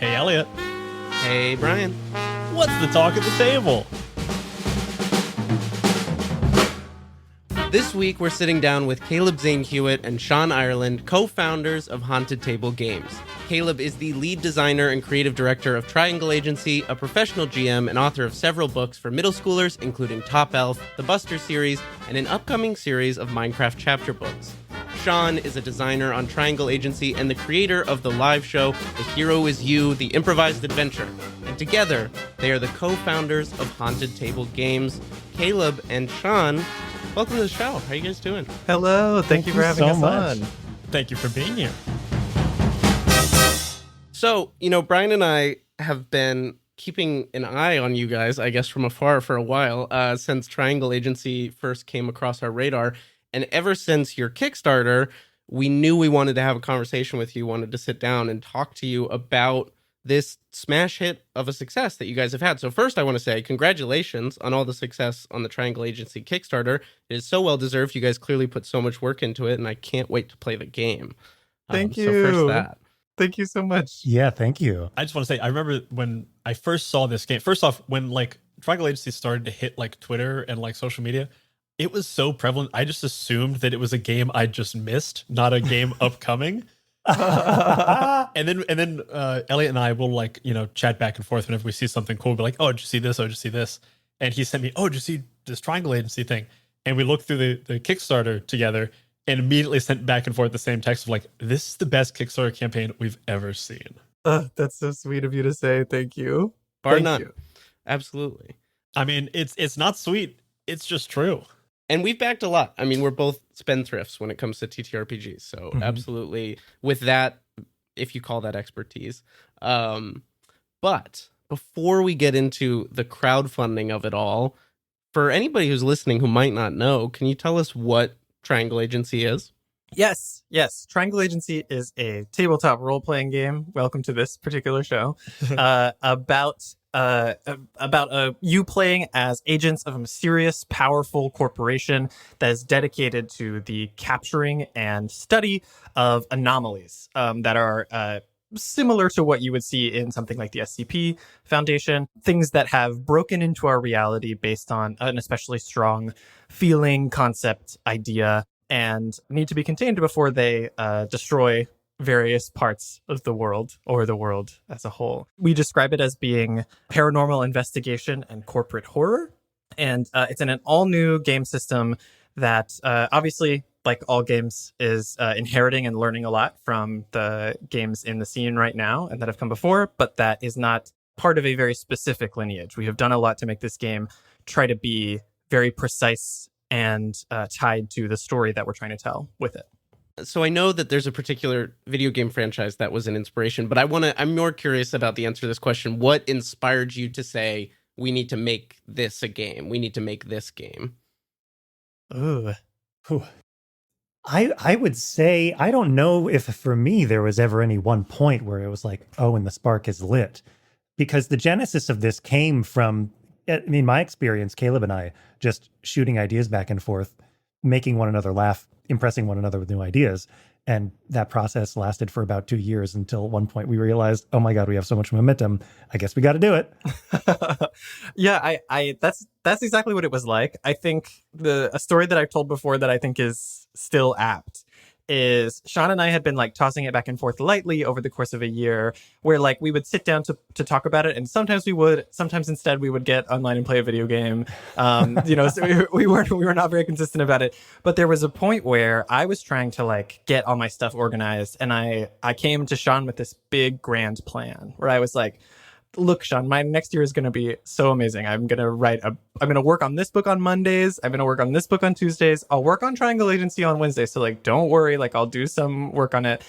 Hey, Elliot. Hey, Brian. What's the talk at the table? This week, we're sitting down with Caleb Zane Hewitt and Sean Ireland, co-founders of Haunted Table Games. Caleb is the lead designer and creative director of Triangle Agency, a professional GM, and author of several books for middle schoolers, including Top Elf, the Buster series, and an upcoming series of Minecraft chapter books. Sean is a designer on Triangle Agency and the creator of the live show, The Hero Is You, The Improvised Adventure. And together, they are the co-founders of Haunted Table Games. Caleb and Sean, welcome to the show. How are you guys doing? Hello. Thank you for having us on. Thank you for being here. So, Brian and I have been keeping an eye on you guys, I guess, from afar for a while, since Triangle Agency first came across our radar. And ever since your Kickstarter, we knew we wanted to have a conversation with you, wanted to sit down and talk to you about this smash hit of a success that you guys have had. So first, I want to say congratulations on all the success on the Triangle Agency Kickstarter. It is so well-deserved. You guys clearly put so much work into it, and I can't wait to play the game. Thank you. So first that. Thank you so much. Yeah, thank you. I just want to say, I remember when I first saw this game, first off, when Triangle Agency started to hit Twitter and social media, it was so prevalent. I just assumed that it was a game I just missed, not a game upcoming. and then Elliot and I will chat back and forth whenever we see something cool. We'll be like, oh, did you see this? Oh, did you see this? And he sent me, oh, did you see this Triangle Agency thing? And we looked through the Kickstarter together and immediately sent back and forth the same text of this is the best Kickstarter campaign we've ever seen. That's so sweet of you to say. Thank you. Bar none. Absolutely. I mean, it's not sweet. It's just true. And we've backed a lot. I mean, we're both spendthrifts when it comes to TTRPGs. So absolutely with that, if you call that expertise. But before we get into the crowdfunding of it all, for anybody who's listening who might not know, can you tell us what Triangle Agency is? Yes. Triangle Agency is a tabletop role-playing game. Welcome to this particular show. About you playing as agents of a mysterious, powerful corporation that is dedicated to the capturing and study of anomalies that are similar to what you would see in something like the SCP Foundation, things that have broken into our reality based on an especially strong feeling, concept, idea, and need to be contained before they destroy various parts of the world or the world as a whole. We describe it as being paranormal investigation and corporate horror. And it's in an all-new game system that obviously, like all games, is inheriting and learning a lot from the games in the scene right now and that have come before, but that is not part of a very specific lineage. We have done a lot to make this game try to be very precise and tied to the story that we're trying to tell with it. So I know that there's a particular video game franchise that was an inspiration, but I'm more curious about the answer to this question. What inspired you to say, we need to make this a game? We need to make this game. Ooh. I would say, I don't know if for me there was ever any one point where it was like, oh, and the spark is lit. Because the genesis of this came from, my experience, Caleb and I, just shooting ideas back and forth, making one another laugh, impressing one another with new ideas. And that process lasted for about 2 years until at one point we realized, oh my God, we have so much momentum. I guess we got to do it. Yeah, that's exactly what it was like. I think a story that I've told before that I think is still apt is Sean and I had been tossing it back and forth lightly over the course of a year where we would sit down to talk about it. And sometimes instead we would get online and play a video game. So we were not very consistent about it. But there was a point where I was trying to get all my stuff organized. And I came to Sean with this big grand plan where I was like, look, Sean, my next year is going to be so amazing. I'm going to work on this book on Mondays. I'm going to work on this book on Tuesdays. I'll work on Triangle Agency on Wednesdays. So don't worry, I'll do some work on it.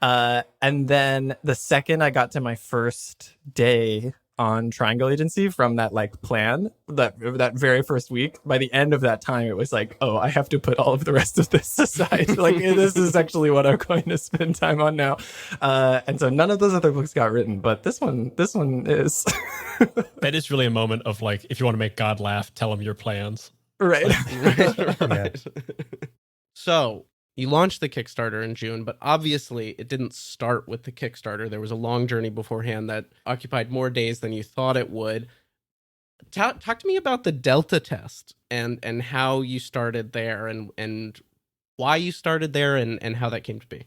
And then the second I got to my first day on Triangle Agency from that plan, that very first week, by the end of that time, it was oh, I have to put all of the rest of this aside. This is actually what I'm going to spend time on now. And so none of those other books got written, but this one is. That is really a moment of if you want to make God laugh, tell him your plans. Right. Right. So, You launched the Kickstarter in June, but obviously it didn't start with the Kickstarter. There was a long journey beforehand that occupied more days than you thought it would. Talk to me about the Delta test and how you started there and why you started there and how that came to be.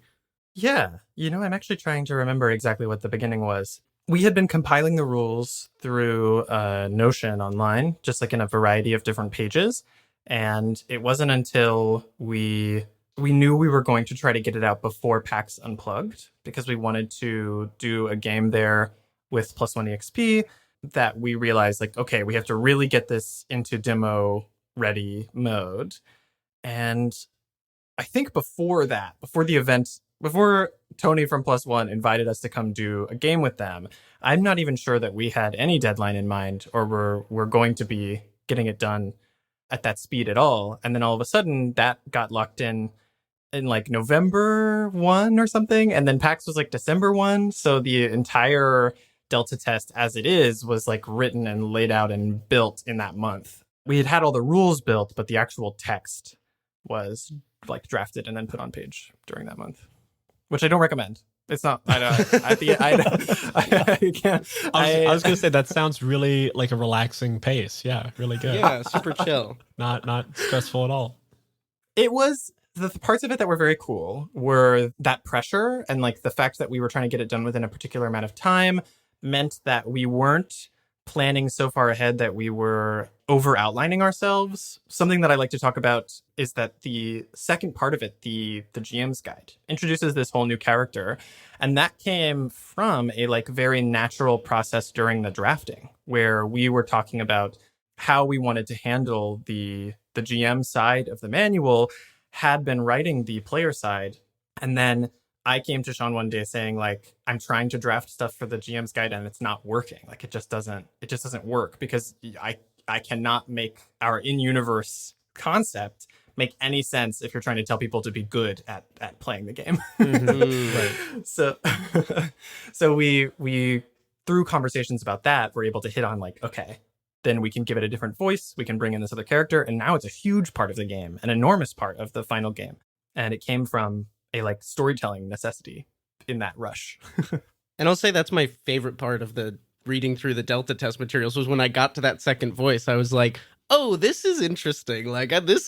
Yeah, I'm actually trying to remember exactly what the beginning was. We had been compiling the rules through Notion online, just like in a variety of different pages. And it wasn't until we knew we were going to try to get it out before PAX Unplugged, because we wanted to do a game there with +1 EXP, that we realized, like, okay, we have to really get this into demo ready mode. And I think before the event, before Tony from +1 invited us to come do a game with them, I'm not even sure that we had any deadline in mind, or we're going to be getting it done at that speed at all. And then all of a sudden that got locked in like November 1 or something. And then PAX was like December 1. So the entire Delta test as it is was like written and laid out and built in that month. We had all the rules built, but the actual text was like drafted and then put on page during that month, which I don't recommend. It's not. I can't. I was going to say that sounds really like a relaxing pace. Yeah, really good. Yeah, super chill. Not stressful at all. It was the parts of it that were very cool were that pressure, and like the fact that we were trying to get it done within a particular amount of time meant that we weren't planning so far ahead that we were over outlining ourselves. Something that I like to talk about is that the second part of it, the GM's guide, introduces this whole new character. And that came from a like very natural process during the drafting, where we were talking about how we wanted to handle the GM side of the manual, had been writing the player side. And then I came to Sean one day saying, like, I'm trying to draft stuff for the GM's guide and it's not working. Like, it just doesn't work, because I cannot make our in-universe concept make any sense if you're trying to tell people to be good at playing the game. Mm-hmm. Right. So we through conversations about that, we're able to hit on like, okay, then we can give it a different voice. We can bring in this other character. And now it's a huge part of the game, an enormous part of the final game. And it came from a like storytelling necessity in that rush. And I'll say that's my favorite part of the reading through the Delta test materials, was when I got to that second voice. I was like, oh, this is interesting. Like, this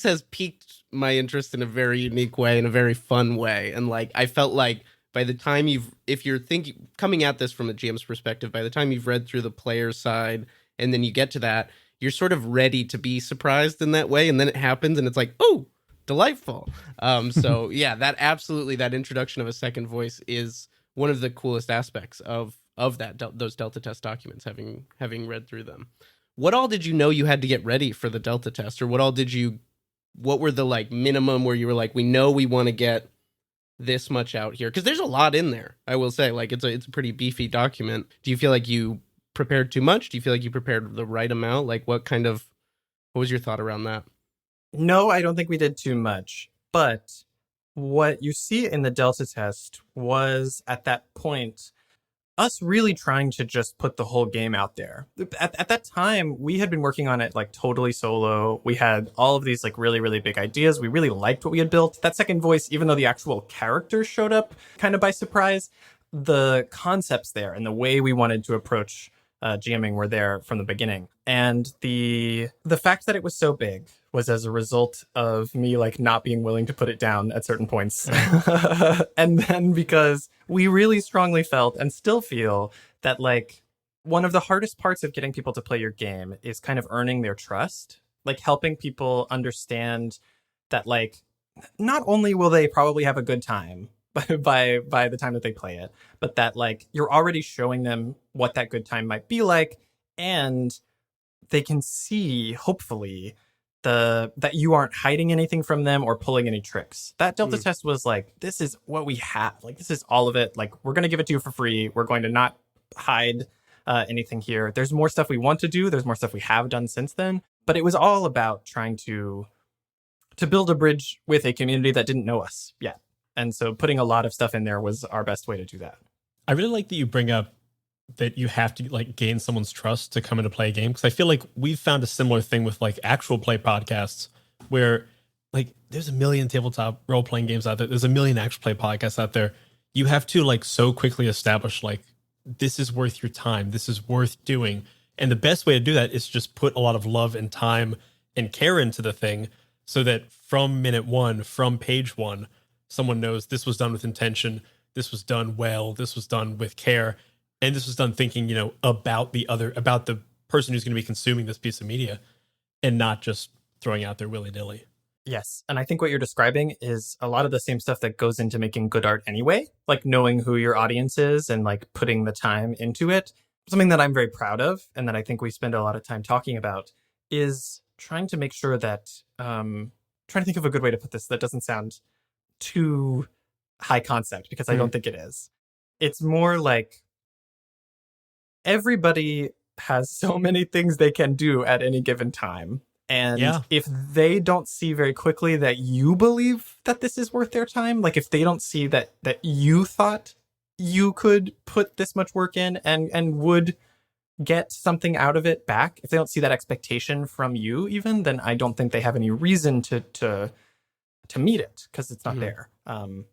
has piqued my interest in a very unique way, in a very fun way. And like, I felt like by the time if you're thinking, coming at this from a GM's perspective, by the time you've read through the player side and then you get to that, you're sort of ready to be surprised in that way. And then it happens and it's like, oh, delightful. So yeah, that introduction of a second voice is one of the coolest aspects of those Delta test documents, having read through them. What all did you know you had to get ready for the Delta test, or what were the like minimum where you were like, we know we want to get this much out here? Because there's a lot in there, I will say. Like, it's a pretty beefy document. Do you feel like you prepared too much? Do you feel like you prepared the right amount? Like, what was your thought around that? No, I don't think we did too much. But what you see in the Delta test was, at that point, us really trying to just put the whole game out there. At that time, we had been working on it like totally solo. We had all of these like really, really big ideas. We really liked what we had built. That second voice, even though the actual characters showed up kind of by surprise, the concepts there and the way we wanted to approach GMing were there from the beginning. And the fact that it was so big was as a result of me like not being willing to put it down at certain points. And then because we really strongly felt and still feel that like one of the hardest parts of getting people to play your game is kind of earning their trust, like helping people understand that like not only will they probably have a good time by the time that they play it, but that like you're already showing them what that good time might be like, and they can see, hopefully, that you aren't hiding anything from them or pulling any tricks. That Delta test was like, this is what we have. Like, this is all of it. Like, we're going to give it to you for free. We're going to not hide anything here. There's more stuff we want to do. There's more stuff we have done since then. But it was all about trying to build a bridge with a community that didn't know us yet. And so putting a lot of stuff in there was our best way to do that. I really like that you bring up that you have to like gain someone's trust to come in to play a game, because I feel like we've found a similar thing with like actual play podcasts, where like there's a million tabletop role playing games out there. There's a million actual play podcasts out there. You have to like so quickly establish like this is worth your time. This is worth doing. And the best way to do that is just put a lot of love and time and care into the thing so that from minute one, from page one, someone knows this was done with intention. This was done well. This was done with care. And this was done thinking, about the person who's going to be consuming this piece of media and not just throwing out there willy nilly. Yes. And I think what you're describing is a lot of the same stuff that goes into making good art anyway, like knowing who your audience is and like putting the time into it. Something that I'm very proud of and that I think we spend a lot of time talking about is trying to make sure that, trying to think of a good way to put this that doesn't sound too high concept, because I don't think it is. It's more like everybody has so many things they can do at any given time. And if they don't see very quickly that you believe that this is worth their time, like if they don't see that you thought you could put this much work in and would get something out of it back, if they don't see that expectation from you even, then I don't think they have any reason to meet it, because it's not there.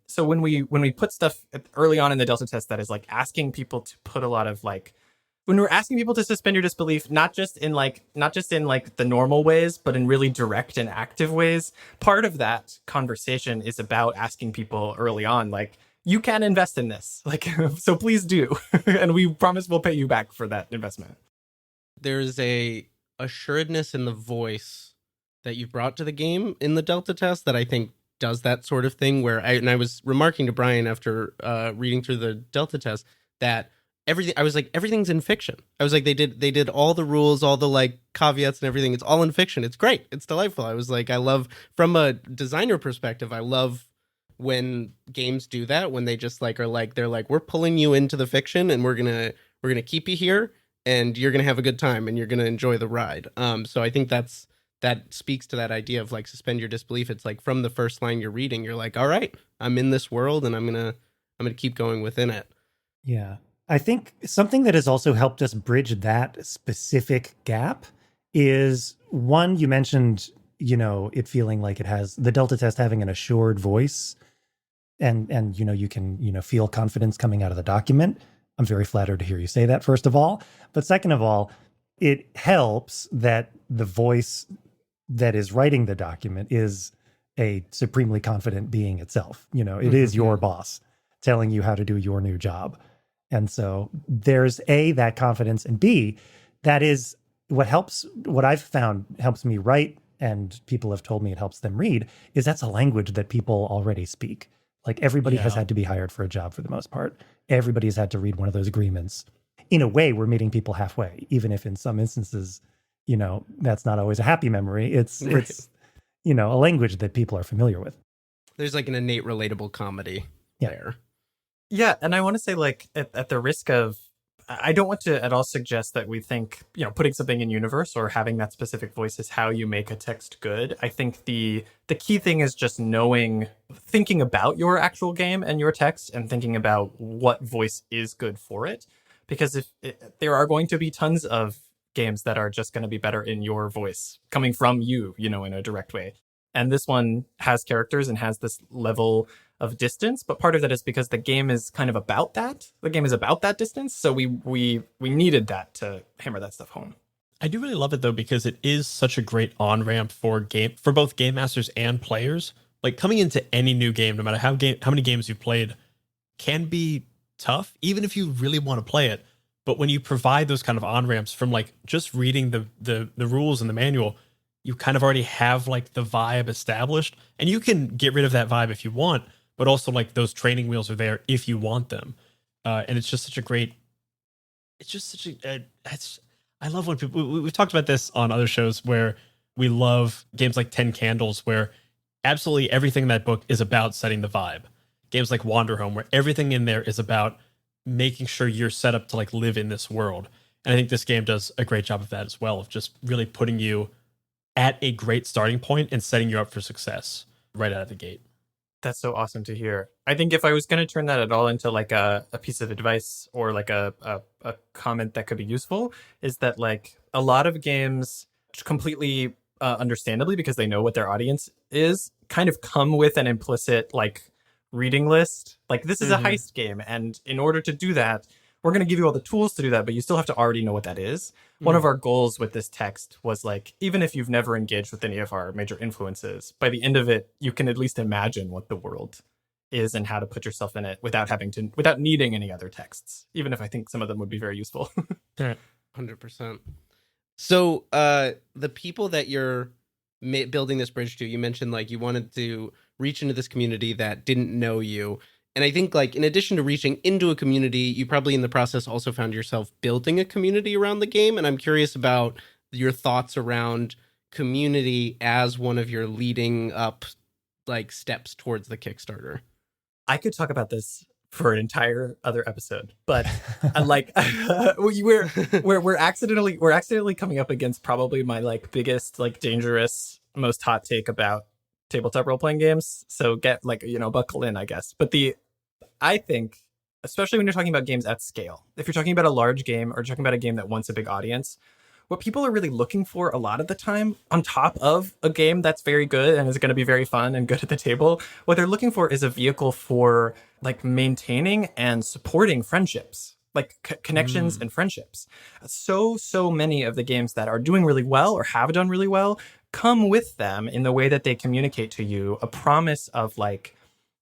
So when we put stuff early on in the Delta test that is like asking people to put a lot of like, when we're asking people to suspend your disbelief, not just in the normal ways, but in really direct and active ways, part of that conversation is about asking people early on, like, you can invest in this, like, so please do. And we promise we'll pay you back for that investment. There's a assuredness in the voice that you've brought to the game in the Delta test that I think does that sort of thing where I was remarking to Brian after reading through the Delta test that everything's in fiction. I was like, they did all the rules, all the like caveats and everything. It's all in fiction. It's great. It's delightful. I was like, I love, from a designer perspective, I love when games do that, when they just like are like, they're like, we're pulling you into the fiction and we're gonna keep you here and you're gonna have a good time and you're gonna enjoy the ride. So I think that speaks to that idea of like suspend your disbelief. It's like from the first line you're reading, you're like, all right, I'm in this world and I'm gonna keep going within it. Yeah. I think something that has also helped us bridge that specific gap is, one, you mentioned, it feeling like it has the Delta test having an assured voice and you can, feel confidence coming out of the document. I'm very flattered to hear you say that, first of all. But second of all, it helps that the voice that is writing the document is a supremely confident being itself. It is your boss telling you how to do your new job. And so there's A, that confidence, and B, that is what I've found helps me write, and people have told me it helps them read, is that's a language that people already speak. Like everybody has had to be hired for a job for the most part. Everybody's had to read one of those agreements. In a way, we're meeting people halfway, even if in some instances, that's not always a happy memory. It's a language that people are familiar with. There's like an innate relatable comedy there. Yeah, and I want to say, like, at the risk of, I don't want to at all suggest that we think, putting something in universe or having that specific voice is how you make a text good. I think the key thing is just thinking about your actual game and your text and thinking about what voice is good for it. Because there are going to be tons of games that are just going to be better in your voice, coming from you, in a direct way. And this one has characters and has this level of distance, but part of that is because the game is kind of about that. The game is about that distance, so we needed that to hammer that stuff home. I do really love it though, because it is such a great on-ramp for both game masters and players. Like coming into any new game, no matter how many games you've played, can be tough, even if you really want to play it. But when you provide those kind of on-ramps from like just reading the rules and the manual, you kind of already have like the vibe established, and you can get rid of that vibe if you want. But also like those training wheels are there if you want them. And it's just such a great, I love when we've talked about this on other shows where we love games like 10 Candles, where absolutely everything in that book is about setting the vibe. Games like Wander Home, where everything in there is about making sure you're set up to like live in this world. And I think this game does a great job of that as well, of just really putting you at a great starting point and setting you up for success right out of the gate. That's so awesome to hear. I think if I was going to turn that at all into like a piece of advice or like a comment that could be useful, is that like a lot of games completely understandably because they know what their audience is, kind of come with an implicit like reading list. Like, this is a heist game, and in order to do that, we're going to give you all the tools to do that, but you still have to already know what that is. One of our goals with this text was like, even if you've never engaged with any of our major influences, by the end of it, you can at least imagine what the world is and how to put yourself in it without needing any other texts, even if I think some of them would be very useful. 100%. So the people that you're building this bridge to, you mentioned like you wanted to reach into this community that didn't know you. And I think like in addition to reaching into a community, you probably in the process also found yourself building a community around the game. And I'm curious about your thoughts around community as one of your leading up like steps towards the Kickstarter. I could talk about this for an entire other episode, but like we're accidentally coming up against probably my like biggest like dangerous most hot take about tabletop role playing games. So get like, buckle in, I guess. But I think, especially when you're talking about games at scale, if you're talking about a large game or talking about a game that wants a big audience, what people are really looking for a lot of the time, on top of a game that's very good and is going to be very fun and good at the table, what they're looking for is a vehicle for like maintaining and supporting friendships, like connections and friendships. So many of the games that are doing really well or have done really well come with them in the way that they communicate to you a promise of like,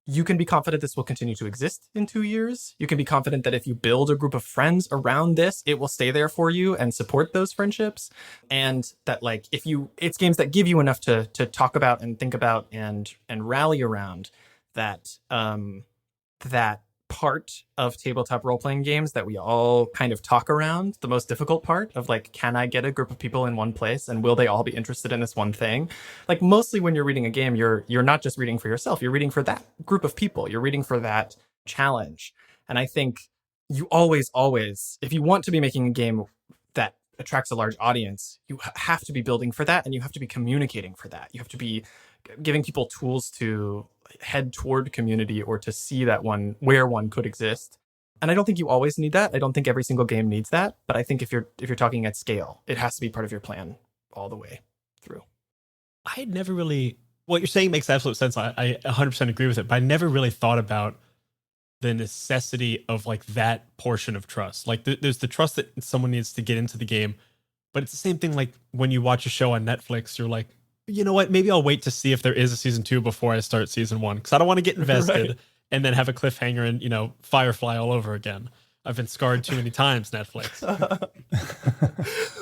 you can be confident this will continue to exist in 2 years. You can be confident that if you build a group of friends around this, it will stay there for you and support those friendships. And that like, it's games that give you enough to talk about and think about and rally around that, that part of tabletop role-playing games that we all kind of talk around, the most difficult part of like, can I get a group of people in one place and will they all be interested in this one thing? Like, mostly when you're reading a game, you're not just reading for yourself, you're reading for that group of people, you're reading for that challenge. And I think you always, if you want to be making a game that attracts a large audience, you have to be building for that and you have to be communicating for that. You have to be giving people tools to head toward community or to see that one where one could exist. And I don't think you always need that. I don't think every single game needs that. But I think if you're talking at scale, it has to be part of your plan all the way through. I had never really, what you're saying makes absolute sense. I 100% agree with it, but I never really thought about the necessity of like that portion of trust. Like there's the trust that someone needs to get into the game, but it's the same thing like when you watch a show on Netflix, you're like, you know what, maybe I'll wait to see if there is a season 2 before I start season 1, because I don't want to get invested and then have a cliffhanger and, Firefly all over again. I've been scarred too many times, Netflix.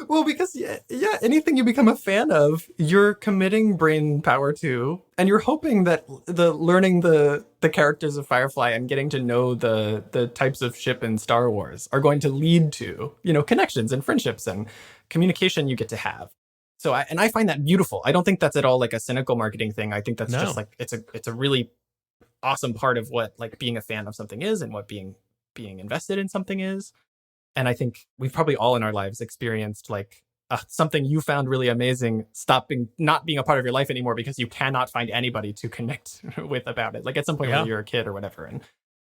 Well, because yeah, anything you become a fan of, you're committing brain power to, and you're hoping that learning the characters of Firefly and getting to know the types of ship in Star Wars are going to lead to, connections and friendships and communication you get to have. So I find that beautiful. I don't think that's at all like a cynical marketing thing. I think that's just like it's a really awesome part of what like being a fan of something is and what being invested in something is. And I think we've probably all in our lives experienced like something you found really amazing not being a part of your life anymore because you cannot find anybody to connect with about it. Like at some point when you're a kid or whatever. And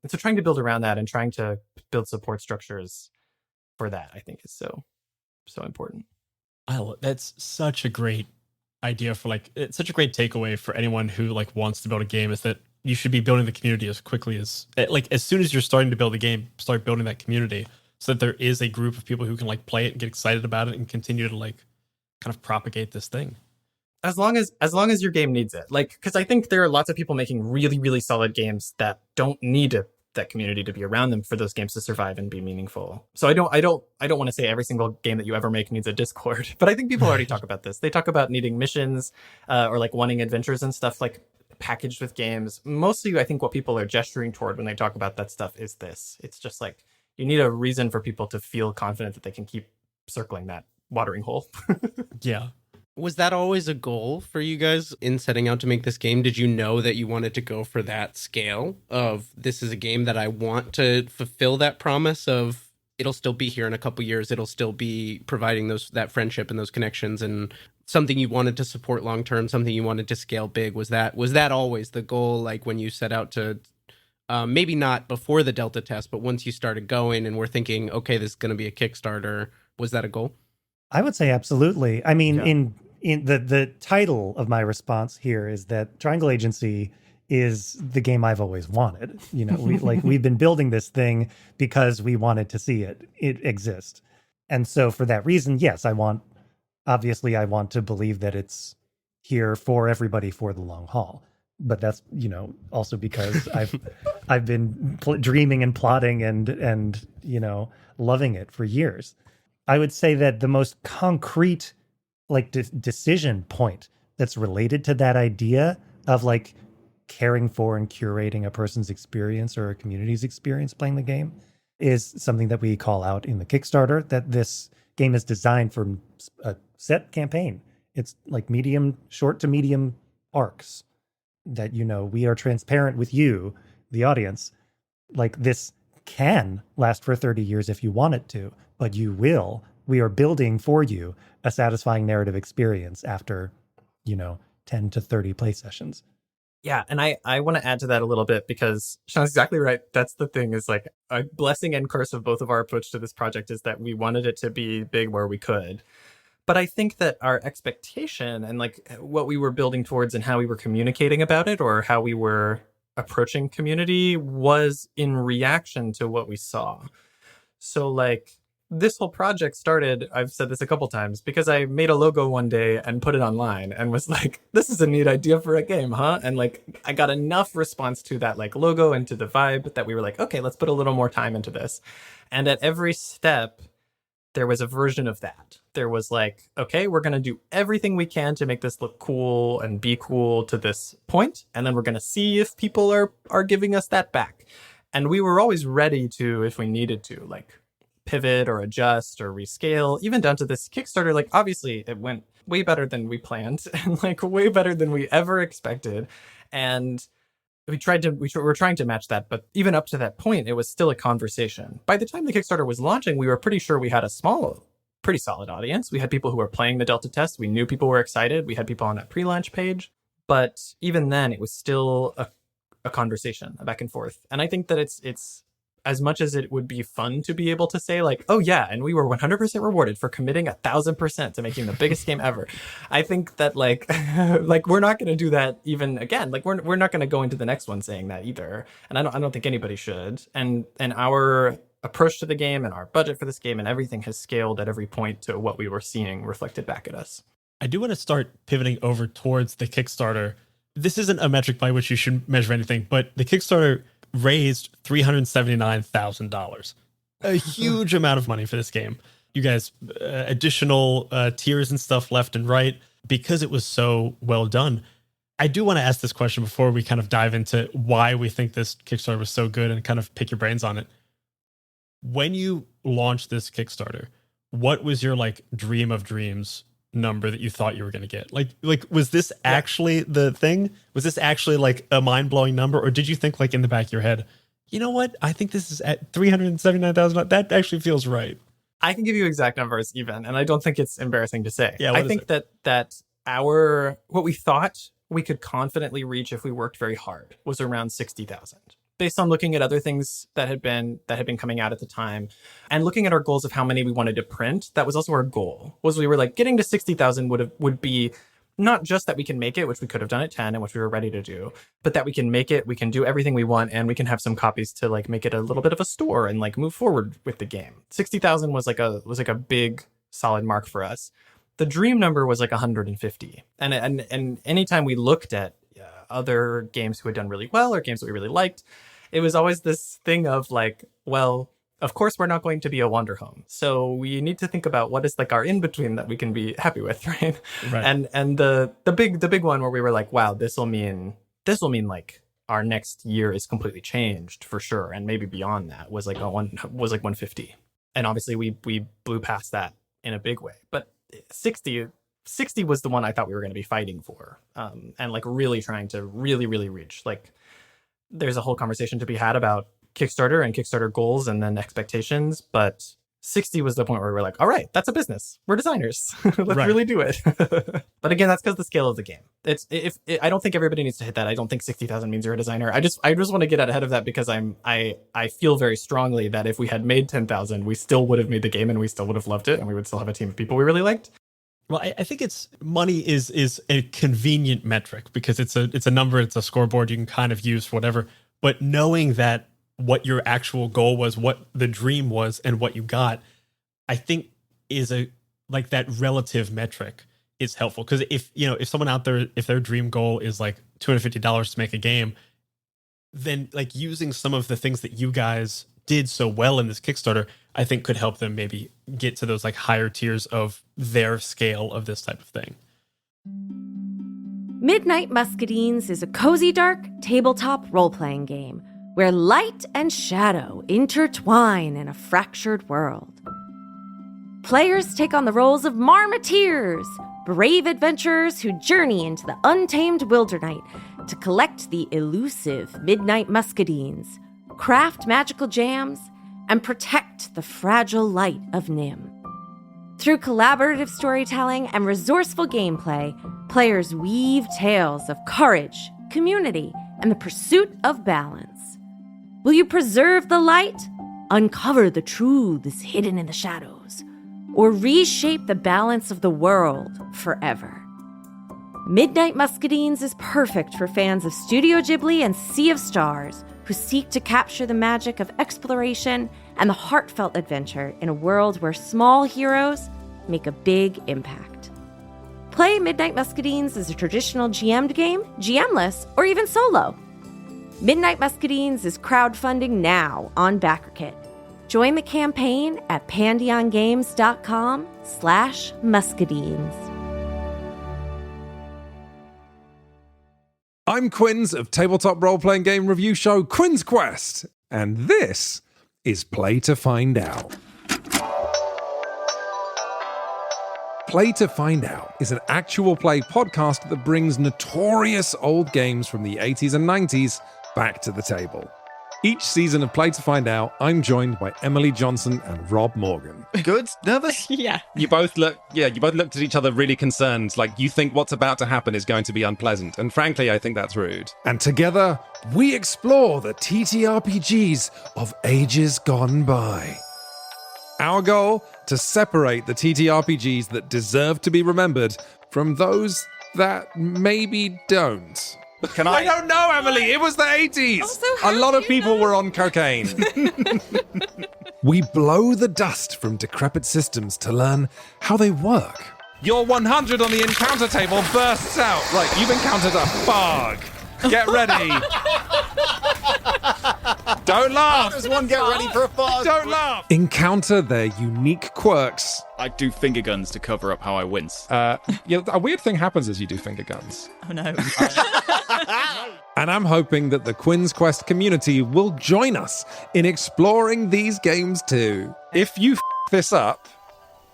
so trying to build around that and trying to build support structures for that, I think is so important. That's such a great idea for like, it's such a great takeaway for anyone who like wants to build a game, is that you should be building the community as quickly as like as soon as you're starting to build a game, start building that community so that there is a group of people who can like play it and get excited about it and continue to like kind of propagate this thing. As long as your game needs it. Like, because I think there are lots of people making really, really solid games that don't need that community to be around them for those games to survive and be meaningful. So I don't want to say every single game that you ever make needs a Discord, but I think people already talk about this. They talk about needing missions or like wanting adventures and stuff like packaged with games. Mostly I think what people are gesturing toward when they talk about that stuff is this. It's just like you need a reason for people to feel confident that they can keep circling that watering hole. Yeah. Was that always a goal for you guys in setting out to make this game? Did you know that you wanted to go for that scale of this is a game that I want to fulfill that promise of it'll still be here in a couple years, it'll still be providing that friendship and those connections and something you wanted to support long term, something you wanted to scale big? Was that always the goal, like when you set out to maybe not before the Delta test, but once you started going and we're thinking, okay, this is going to be a Kickstarter, was that a goal? I would say absolutely. I mean, in the title of my response here is that Triangle Agency is the game I've always wanted. You know, we've been building this thing because we wanted to see it exist. And so for that reason, yes, I want to believe that it's here for everybody for the long haul. But that's, you know, also because I've been dreaming and plotting and you know, loving it for years. I would say that the most concrete like decision point that's related to that idea of like caring for and curating a person's experience or a community's experience playing the game is something that we call out in the Kickstarter, that this game is designed for a set campaign. It's like short to medium arcs that, you know, we are transparent with you, the audience. Like, this can last for 30 years if you want it to, but we are building for you a satisfying narrative experience after, you know, 10 to 30 play sessions. Yeah, and I want to add to that a little bit, because Sean's exactly right. That's the thing, is like a blessing and curse of both of our approach to this project is that we wanted it to be big where we could. But I think that our expectation and like what we were building towards and how we were communicating about it, or how we were approaching community, was in reaction to what we saw. So like, this whole project started, I've said this a couple times, because I made a logo one day and put it online and was like, this is a neat idea for a game, huh? And like, I got enough response to that like logo and to the vibe that we were like, okay, let's put a little more time into this. And at every step, there was a version of that. There was like, okay, we're going to do everything we can to make this look cool and be cool to this point, and then we're going to see if people are giving us that back. And we were always ready to, if we needed to, like pivot or adjust or rescale, even down to this Kickstarter. Like, obviously it went way better than we planned and like way better than we ever expected. And we were trying to match that, but even up to that point, it was still a conversation. By the time the Kickstarter was launching, we were pretty sure we had a pretty solid audience. We had people who were playing the Delta test. We knew people were excited. We had people on that pre-launch page. But even then, it was still a conversation, a back and forth. And I think that it's as much as it would be fun to be able to say like, oh yeah, and we were 100% rewarded for committing 1,000% to making the biggest game ever. I think that like, like we're not going to do that even again. Like we're not going to go into the next one saying that either. And I don't think anybody should. And our approach to the game and our budget for this game and everything has scaled at every point to what we were seeing reflected back at us. I do want to start pivoting over towards the Kickstarter. This isn't a metric by which you should measure anything, but the Kickstarter raised $379,000, a huge amount of money for this game. You guys, additional tiers and stuff left and right, because it was so well done. I do want to ask this question before we kind of dive into why we think this Kickstarter was so good and kind of pick your brains on it. When you launched this Kickstarter, what was your like dream of dreams number that you thought you were going to get? Like was this actually the thing? Was this actually like a mind-blowing number, or did you think like in the back of your head, you know what, I think this is at $379,000, that actually feels right? I can give you exact numbers even, and I don't think it's embarrassing to say. Yeah, I think that what we thought we could confidently reach if we worked very hard was around 60,000. Based on looking at other things that had been coming out at the time, and looking at our goals of how many we wanted to print, that was also our goal. Was we were like, getting to 60,000 would be not just that we can make it, which we could have done at 10 and which we were ready to do, but that we can make it, we can do everything we want, and we can have some copies to like make it a little bit of a store and like move forward with the game. 60,000 was like a big solid mark for us. The dream number was like 150. And anytime we looked at other games who had done really well or games that we really liked, it was always this thing of like, well, of course we're not going to be a Wonder Home, so we need to think about what is like our in between that we can be happy with, right? And the big one where we were like, wow, this will mean like our next year is completely changed for sure, and maybe beyond that, was like 150. And obviously we blew past that in a big way, but 60 was the one I thought we were going to be fighting for, and like really trying to really reach. Like, there's a whole conversation to be had about Kickstarter and Kickstarter goals and then expectations, but 60 was the point where we were like, all right, that's a business. We're designers. Let's really do it. But again, that's because the scale of the game. I don't think everybody needs to hit that. I don't think 60,000 means you're a designer. I just want to get ahead of that, because I feel very strongly that if we had made 10,000, we still would have made the game and we still would have loved it, and we would still have a team of people we really liked. Well, I think it's money is a convenient metric because it's a number, it's a scoreboard you can kind of use for whatever. But knowing that what your actual goal was, what the dream was, and what you got, I think is a like that relative metric is helpful. Because if someone out there, if their dream goal is like $250 to make a game, then like using some of the things that you guys did so well in this Kickstarter, I think could help them maybe get to those like higher tiers of their scale of this type of thing. Midnight Muscadines is a cozy, dark tabletop role-playing game where light and shadow intertwine in a fractured world. Players take on the roles of marmoteers, brave adventurers who journey into the untamed wildernite to collect the elusive Midnight Muscadines, craft magical jams, and protect the fragile light of Nim. Through collaborative storytelling and resourceful gameplay, players weave tales of courage, community, and the pursuit of balance. Will you preserve the light, uncover the truths hidden in the shadows, or reshape the balance of the world forever? Midnight Muscadines is perfect for fans of Studio Ghibli and Sea of Stars who seek to capture the magic of exploration and the heartfelt adventure in a world where small heroes make a big impact. Play Midnight Muscadines as a traditional GM'd game, GMless, or even solo. Midnight Muscadines is crowdfunding now on BackerKit. Join the campaign at pandeongames.com/muscadines. I'm Quinns of tabletop role-playing game review show Quinn's Quest, and this is Play to Find Out. Play to Find Out is an actual play podcast that brings notorious old games from the 80s and 90s back to the table. Each season of Play to Find Out, I'm joined by Emily Johnson and Rob Morgan. Good? Nervous? Yeah. You both looked at each other really concerned, like you think what's about to happen is going to be unpleasant. And frankly, I think that's rude. And together, we explore the TTRPGs of ages gone by. Our goal? To separate the TTRPGs that deserve to be remembered from those that maybe don't. I don't know, Emily. It was the 80s. A lot of people were on cocaine. We blow the dust from decrepit systems to learn how they work. Your 100 on the encounter table bursts out. Right, you've encountered a bug. Get ready. Don't laugh. How does one get ready for a fog? Don't laugh. Encounter their unique quirks. I do finger guns to cover up how I wince. A weird thing happens as you do finger guns. Oh no. And I'm hoping that the Quinn's Quest community will join us in exploring these games too. If you this up,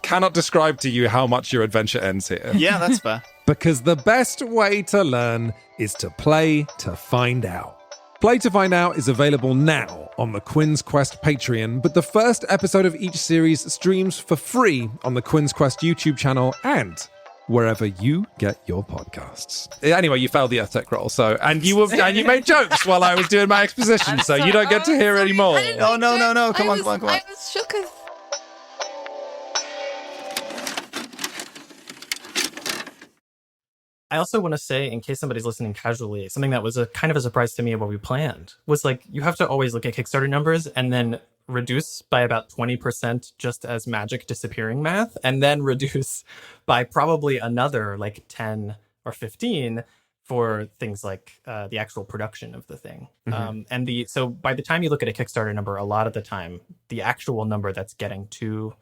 cannot describe to you how much your adventure ends here. Yeah, that's fair. Because the best way to learn is to play to find out. Play to Find Out is available now on the Quinn's Quest Patreon, but the first episode of each series streams for free on the Quinn's Quest YouTube channel and wherever you get your podcasts. Anyway, you failed the Tech roll, and you made jokes while I was doing my exposition, so you don't get to hear any more. Oh, no. Come on. I was shook as... I also want to say, in case somebody's listening casually, something that was a kind of a surprise to me of what we planned was like, you have to always look at Kickstarter numbers and then reduce by about 20% just as magic disappearing math, and then reduce by probably another like 10 or 15 for things like the actual production of the thing. Mm-hmm. So by the time you look at a Kickstarter number, a lot of the time, the actual number that's getting to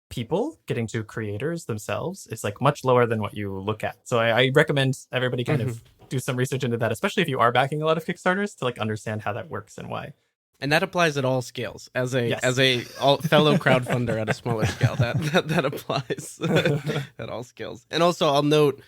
people, getting to creators themselves, is like much lower than what you look at. So I recommend everybody kind of do some research into that, especially if you are backing a lot of Kickstarters, to like understand how that works and why. And that applies at all scales. As a fellow crowdfunder at a smaller scale, that applies at all scales. And also, I'll note,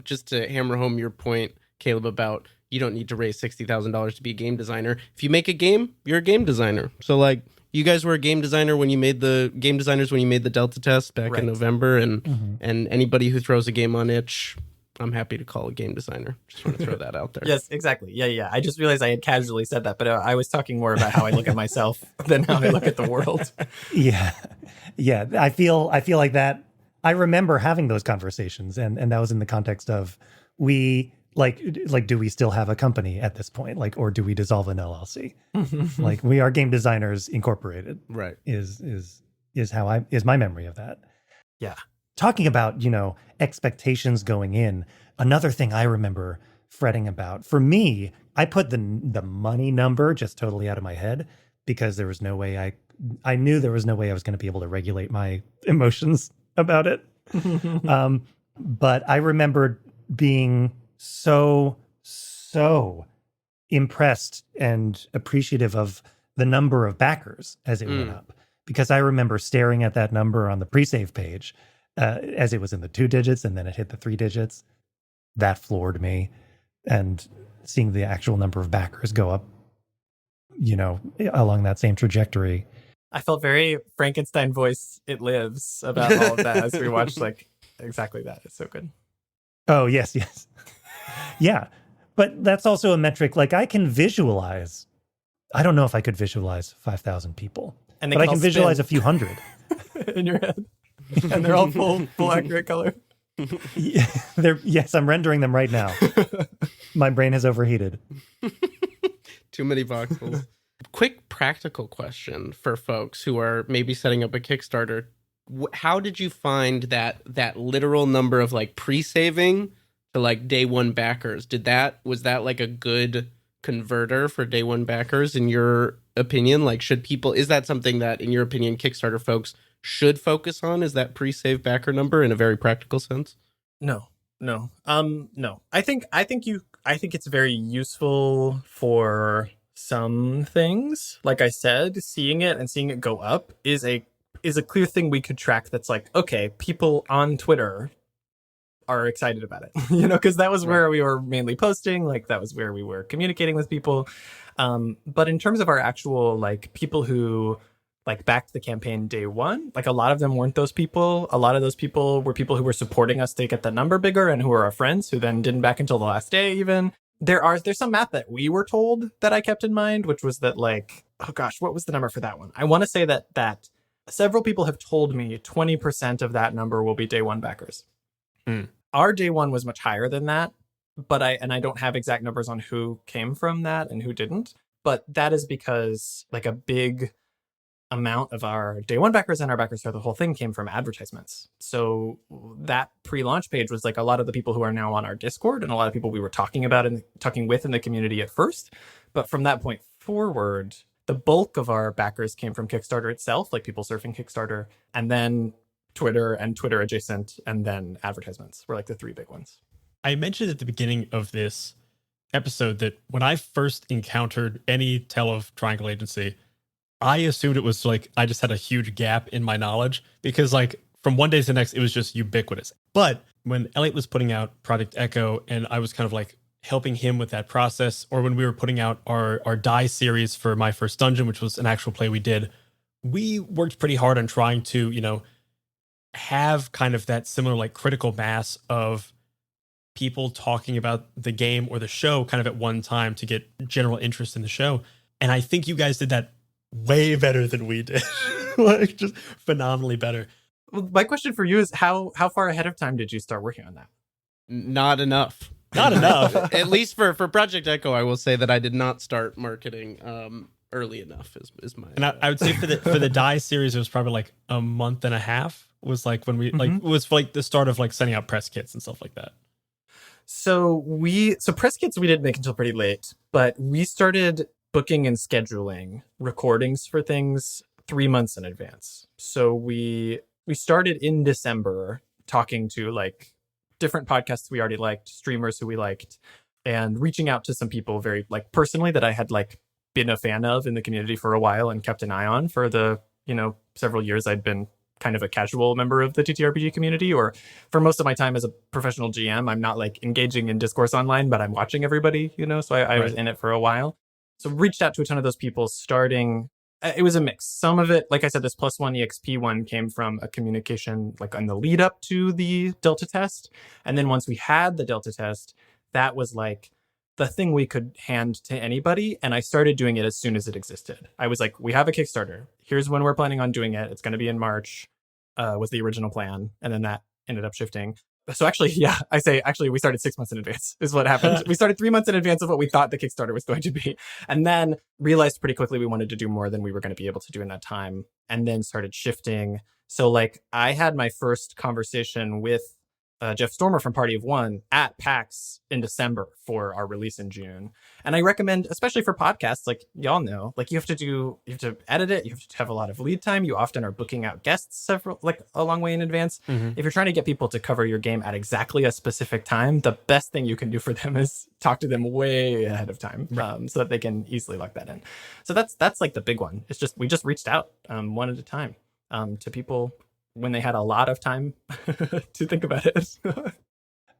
just to hammer home your point, Caleb, about you don't need to raise $60,000 to be a game designer. If you make a game, you're a game designer. So like, you guys were a game designer when you made the Delta test back in November, and anybody who throws a game on itch, I'm happy to call a game designer. Just want to throw that out there. Yes, exactly. Yeah. I just realized I had casually said that, but I was talking more about how I look at myself than how I look at the world. Yeah. I feel like that I remember having those conversations, and that was in the context of we like do we still have a company at this point, like, or do we dissolve an LLC? Like, we are Game Designers Incorporated, Right. is my memory of that. Yeah. Talking about, expectations going in, another thing I remember fretting about, for me, I put the money number just totally out of my head, because there was no way I knew there was no way I was going to be able to regulate my emotions about it. But I remember being so impressed and appreciative of the number of backers as it went up, because I remember staring at that number on the pre-save page as it was in the 2 digits, and then it hit the 3 digits. That floored me. And seeing the actual number of backers go up, along that same trajectory. I felt very Frankenstein voice It Lives about all of that as we watched, like, exactly that. It's so good. Oh, yes. Yeah. But that's also a metric. Like, I can visualize, I don't know if I could visualize 5,000 people, And but I can visualize a few hundred in your head. And they're all full accurate color. Yeah, yes, I'm rendering them right now. My brain has overheated. Too many voxels. Quick practical question for folks who are maybe setting up a Kickstarter. How did you find that literal number of like pre-saving to like day one backers? Was that like a good converter for day one backers in your opinion? Like, is that something that in your opinion Kickstarter folks should focus on? Is that pre-save backer number in a very practical sense? No. I think it's very useful for some things. Like I said, seeing it go up is a clear thing we could track. That's like, okay, people on Twitter are excited about it, because that was where we were mainly posting. Like, that was where we were communicating with people. But in terms of our actual, like, people who like backed the campaign day one, like, a lot of them weren't those people. A lot of those people were people who were supporting us to get the number bigger, and who were our friends who then didn't back until the last day even. There's some math that we were told that I kept in mind, which was that, like, oh gosh, what was the number for that one? I want to say that several people have told me 20% of that number will be day one backers. Our day one was much higher than that, but I don't have exact numbers on who came from that and who didn't. But that is because, like, a big amount of our day one backers and our backers for the whole thing came from advertisements. So that pre-launch page was like a lot of the people who are now on our Discord, and a lot of people we were talking with in the community at first. But from that point forward, the bulk of our backers came from Kickstarter itself, like people surfing Kickstarter, and then Twitter and Twitter adjacent, and then advertisements were like the 3 big ones. I mentioned at the beginning of this episode that when I first encountered any tale of Triangle Agency, I assumed it was like I just had a huge gap in my knowledge, because like from one day to the next, it was just ubiquitous. But when Elliot was putting out Project Echo, and I was kind of like helping him with that process, or when we were putting out our die series for My First Dungeon, which was an actual play we did, we worked pretty hard on trying to, have kind of that similar like critical mass of people talking about the game or the show kind of at one time to get general interest in the show. And I think you guys did that way better than we did. Like, just phenomenally better. Well, my question for you is how far ahead of time did you start working on that? Not enough. Not enough. At least for Project Echo, I will say that I did not start marketing early enough is my... And I would say for the die series, it was probably like a month and a half was like when we like it was like the start of like sending out press kits and stuff like that. So press kits we didn't make until pretty late, but we started booking and scheduling recordings for things 3 months in advance. So we started in December talking to like different podcasts we already liked, streamers who we liked, and reaching out to some people very like personally that I had like been a fan of in the community for a while and kept an eye on for the, several years I'd been kind of a casual member of the TTRPG community, or for most of my time as a professional GM, I'm not like engaging in discourse online, but I'm watching everybody, so I was in it for a while. So reached out to a ton of those people starting, it was a mix. Some of it, like I said, this +1 EXP one came from a communication like on the lead up to the Delta test. And then once we had the Delta test, that was like the thing we could hand to anybody. And I started doing it as soon as it existed. I was like, we have a Kickstarter. Here's when we're planning on doing it. It's going to be in March. was the original plan, and then that ended up shifting. So actually, yeah, I say actually we started 6 months in advance is what happened. We started 3 months in advance of what we thought the Kickstarter was going to be, and then realized pretty quickly we wanted to do more than we were going to be able to do in that time, and then started shifting. So like I had my first conversation with Jeff Stormer from Party of One at PAX in December for our release in June. And I recommend, especially for podcasts, like y'all know, like you have to edit it. You have to have a lot of lead time. You often are booking out guests a long way in advance. If you're trying to get people to cover your game at exactly a specific time, the best thing you can do for them is talk to them way ahead of time, so that they can easily lock that in. So that's like the big one. It's just, we just reached out one at a time to people when they had a lot of time to think about it.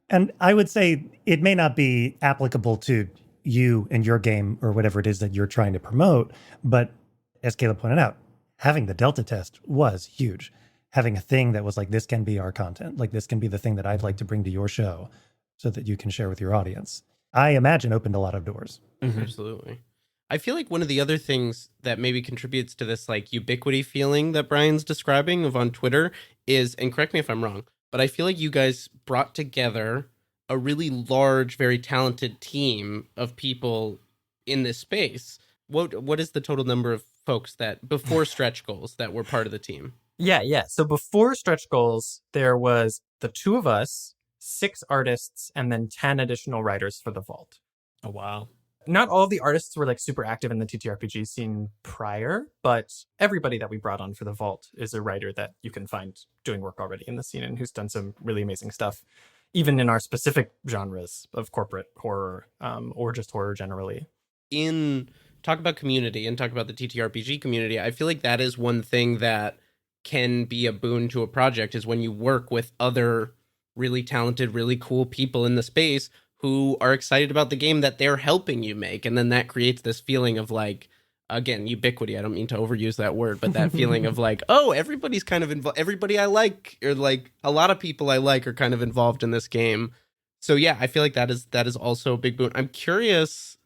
And I would say it may not be applicable to you and your game or whatever it is that you're trying to promote, but as Caleb pointed out, having the Delta test was huge. Having a thing that was like, this can be our content, like this can be the thing that I'd like to bring to your show so that you can share with your audience, I imagine opened a lot of doors. Absolutely. I feel like one of the other things that maybe contributes to this like ubiquity feeling that Brian's describing of on Twitter is, and correct me if I'm wrong, but I feel like you guys brought together a really large, very talented team of people in this space. What is the total number of folks that before stretch goals that were part of the team? Yeah. So before stretch goals, there was the two of us, 6 artists, and then 10 additional writers for the vault. Oh, wow. Not all of the artists were like super active in the TTRPG scene prior, but everybody that we brought on for the vault is a writer that you can find doing work already in the scene and who's done some really amazing stuff, even in our specific genres of corporate horror, or just horror generally. In talk about community and talk about the TTRPG community, I feel like that is one thing that can be a boon to a project, is when you work with other really talented, really cool people in the space who are excited about the game that they're helping you make. And then that creates this feeling of like, again, ubiquity. I don't mean to overuse that word, but that feeling of like, oh, everybody's kind of involved. Everybody I like, or like a lot of people I like, are kind of involved in this game. So yeah, I feel like that is also a big boon. I'm curious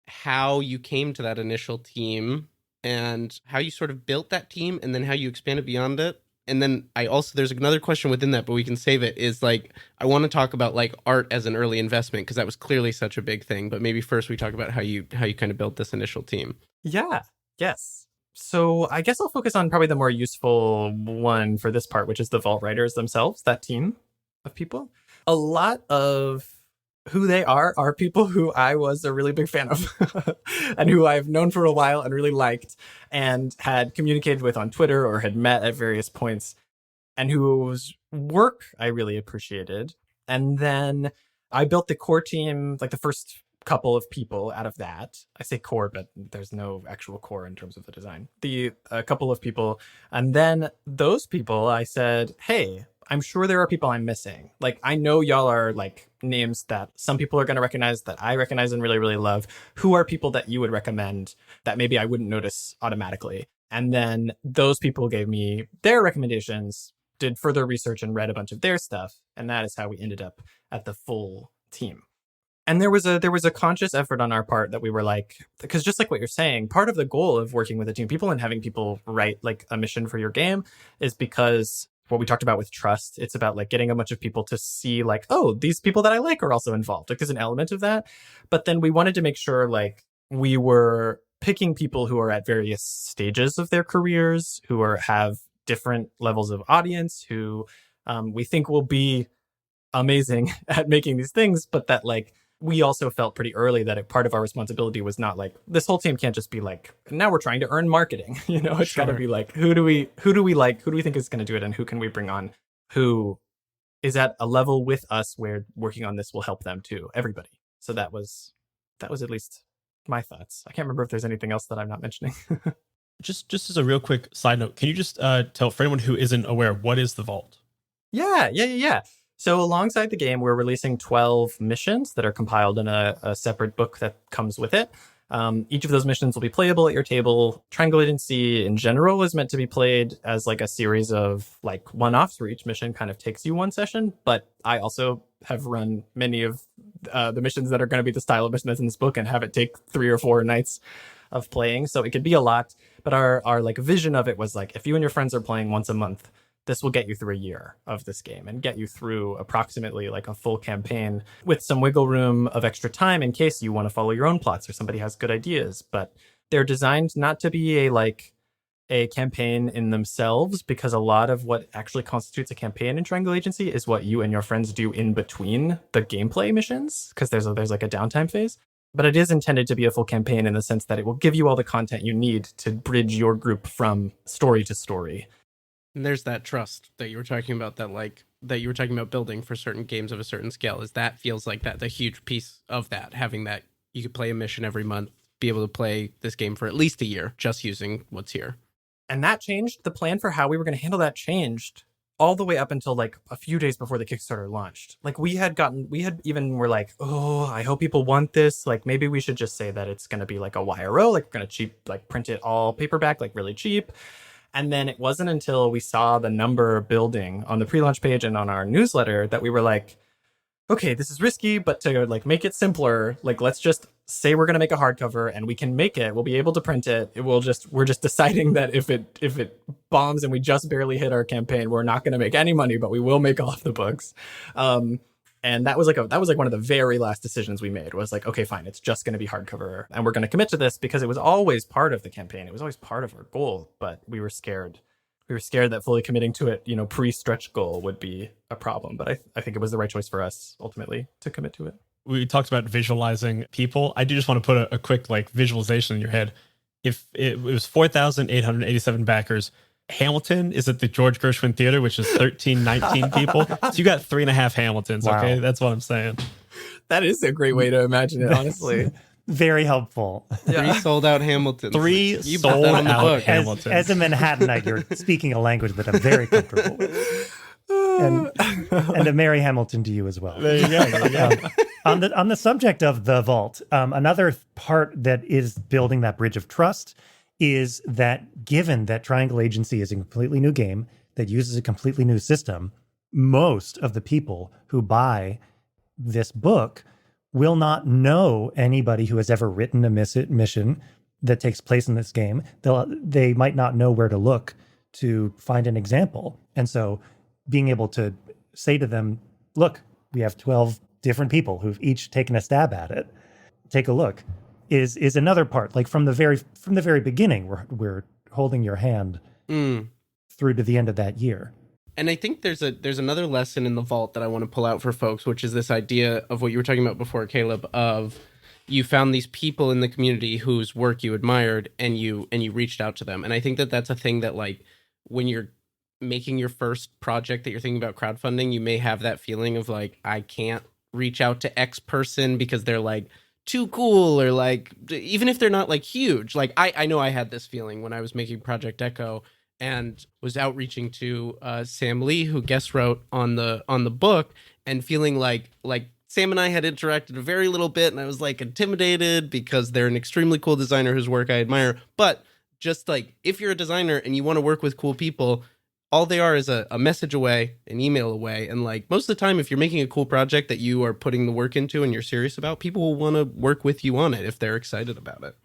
how you came to that initial team and how you sort of built that team and then how you expanded beyond it. And then there's another question within that, but we can save it, is like, I want to talk about like art as an early investment, because that was clearly such a big thing. But maybe first we talk about how you kind of built this initial team. Yeah. Yes. So I guess I'll focus on probably the more useful one for this part, which is the vault writers themselves, that team of people. A lot of who they are people who I was a really big fan of and who I've known for a while and really liked and had communicated with on Twitter or had met at various points, and whose work I really appreciated. And then I built the core team, like the first couple of people out of that. I say core, but there's no actual core in terms of the design. A couple of people. And then those people, I said, hey, I'm sure there are people I'm missing. Like, I know y'all are like names that some people are going to recognize, that I recognize and really, really love. Who are people that you would recommend that maybe I wouldn't notice automatically? And then those people gave me their recommendations, did further research and read a bunch of their stuff. And that is how we ended up at the full team. And there was a conscious effort on our part that we were like, because just like what you're saying, part of the goal of working with a team of people and having people write like a mission for your game is because what we talked about with trust, it's about like getting a bunch of people to see like, oh, these people that I like are also involved. Like there's an element of that. But then we wanted to make sure like we were picking people who are at various stages of their careers, who have different levels of audience, who we think will be amazing at making these things, but that like we also felt pretty early that part of our responsibility was not like, this whole team can't just be like, now we're trying to earn marketing. You know, it's got to be like, who do we like? Who do we think is going to do it? And who can we bring on who is at a level with us where working on this will help them too, everybody. So that was at least my thoughts. I can't remember if there's anything else that I'm not mentioning. Just as a real quick side note, can you just tell, for anyone who isn't aware, what is the Vault? Yeah. So alongside the game, we're releasing 12 missions that are compiled in a separate book that comes with it. Each of those missions will be playable at your table. Triangle Agency in general is meant to be played as like a series of like one-offs where each mission kind of takes you one session. But I also have run many of the missions that are going to be the style of mission that's in this book and have it take 3 or 4 nights of playing. So it could be a lot. But our like vision of it was like, if you and your friends are playing once a month, this will get you through a year of this game and get you through approximately like a full campaign with some wiggle room of extra time in case you want to follow your own plots or somebody has good ideas. But they're designed not to be a campaign in themselves, because a lot of what actually constitutes a campaign in Triangle Agency is what you and your friends do in between the gameplay missions, because there's like a downtime phase. But it is intended to be a full campaign in the sense that it will give you all the content you need to bridge your group from story to story. And there's that trust that you were talking about, that you were talking about building for certain games of a certain scale. Is that feels like that the huge piece of that, having that you could play a mission every month, be able to play this game for at least a year just using what's here. And that changed. The plan for how we were going to handle that changed all the way up until like a few days before the Kickstarter launched. Like we were like, oh, I hope people want this. Like maybe we should just say that it's going to be like a YRO, like we're going to print it all paperback, like really cheap. And then it wasn't until we saw the number building on the pre-launch page and on our newsletter that we were like, okay, this is risky, but to like make it simpler, like let's just say we're going to make a hardcover and we can make it. We'll be able to print it. We're just deciding that if it bombs and we just barely hit our campaign, we're not going to make any money, but we will make all of the books. And that was like one of the very last decisions we made, was like, okay, fine, it's just going to be hardcover and we're going to commit to this, because it was always part of the campaign. It was always part of our goal, but we were scared. We were scared that fully committing to it, pre-stretch goal would be a problem. But I think it was the right choice for us ultimately to commit to it. We talked about visualizing people. I do just want to put a quick like visualization in your head. If it was 4,887 backers, Hamilton is at the George Gershwin Theater, which is 1,319 people. So you got 3.5 Hamiltons. Wow. Okay, that's what I'm saying. That is a great way to imagine it, honestly. Very helpful. Yeah. 3 sold out Hamiltons. 3 you sold put that on the out book. Hamiltons. As a Manhattanite, you're speaking a language that I'm very comfortable with. And a Merry Hamilton to you as well. There you go. There you go. On the subject of the vault, another part that is building that bridge of trust is that given that Triangle Agency is a completely new game that uses a completely new system, most of the people who buy this book will not know anybody who has ever written a mission that takes place in this game. They might not know where to look to find an example. And so being able to say to them, look, we have 12 different people who've each taken a stab at it. Take a look. Is another part. Like from the very beginning, we're holding your hand through to the end of that year. And I think there's another lesson in the vault that I want to pull out for folks, which is this idea of what you were talking about before, Caleb, of you found these people in the community whose work you admired and you reached out to them. And I think that that's a thing that, like, when you're making your first project that you're thinking about crowdfunding, you may have that feeling of like, I can't reach out to X person because they're like too cool, or like, even if they're not like huge. Like I know I had this feeling when I was making Project Echo and was outreaching to Sam Lee, who guest wrote on the book, and feeling like Sam and I had interacted a very little bit, and I was like intimidated because they're an extremely cool designer whose work I admire. But just like, if you're a designer and you want to work with cool people, all they are is a message away, an email away. And like most of the time, if you're making a cool project that you are putting the work into and you're serious about, people will want to work with you on it if they're excited about it.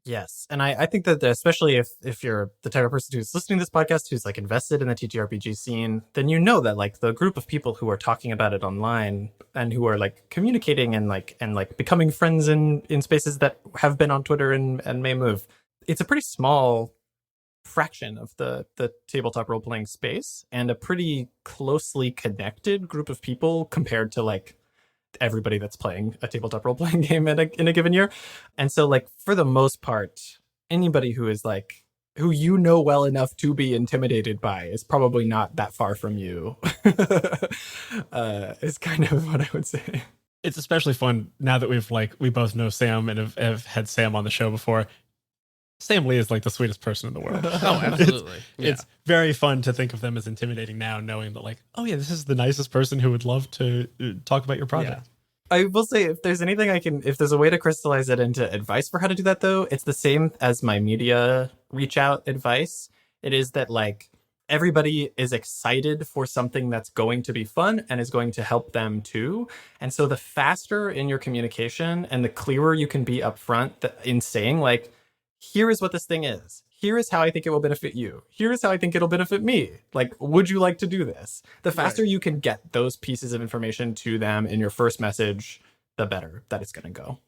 Yes. And I think that especially if you're the type of person who's listening to this podcast, who's like invested in the TTRPG scene, then you know that like the group of people who are talking about it online and who are like communicating and becoming friends in spaces that have been on Twitter and may move, it's a pretty small fraction of the tabletop role-playing space, and a pretty closely connected group of people compared to like everybody that's playing a tabletop role-playing game in a given year. And so like for the most part, anybody who is like, who you know well enough to be intimidated by is probably not that far from you. Is kind of what I would say. It's especially fun now that we both know Sam and have had Sam on the show before. Sam Lee is like the sweetest person in the world. Oh, absolutely. It's very fun to think of them as intimidating now, knowing that like, oh yeah, this is the nicest person who would love to talk about your project. Yeah. I will say, if there's anything if there's a way to crystallize it into advice for how to do that, though, it's the same as my media reach out advice. It is that like everybody is excited for something that's going to be fun and is going to help them too. And so the faster in your communication and the clearer you can be upfront in saying like, here is what this thing is. here is how I think it will benefit you. Here is how I think it'll benefit me. Like, would you like to do this? The faster you can get those pieces of information to them in your first message, the better that it's going to go.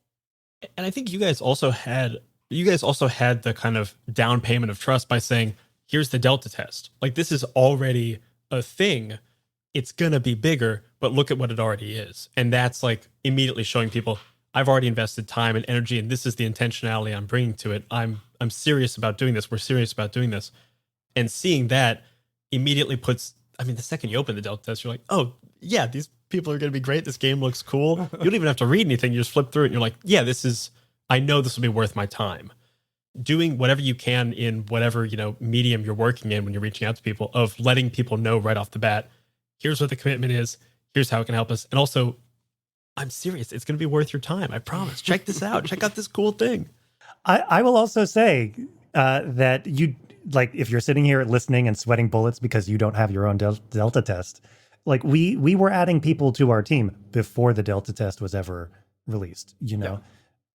And I think you guys also had the kind of down payment of trust by saying, here's the delta test. Like, this is already a thing. It's going to be bigger, but look at what it already is. And that's like immediately showing people, I've already invested time and energy, and this is the intentionality I'm bringing to it. I'm serious about doing this. We're serious about doing this. And seeing that immediately puts, I mean, the second you open the delta test, you're like, oh yeah, these people are going to be great. This game looks cool. You don't even have to read anything. You just flip through it and you're like, yeah, I know this will be worth my time. Doing whatever you can in whatever, medium you're working in when you're reaching out to people, of letting people know right off the bat, here's what the commitment is. Here's how it can help us. And also, I'm serious. It's going to be worth your time. I promise. Check this out. Check out this cool thing. I will also say that you, like, if you're sitting here listening and sweating bullets because you don't have your own Delta test, like we were adding people to our team before the Delta test was ever released, Yeah.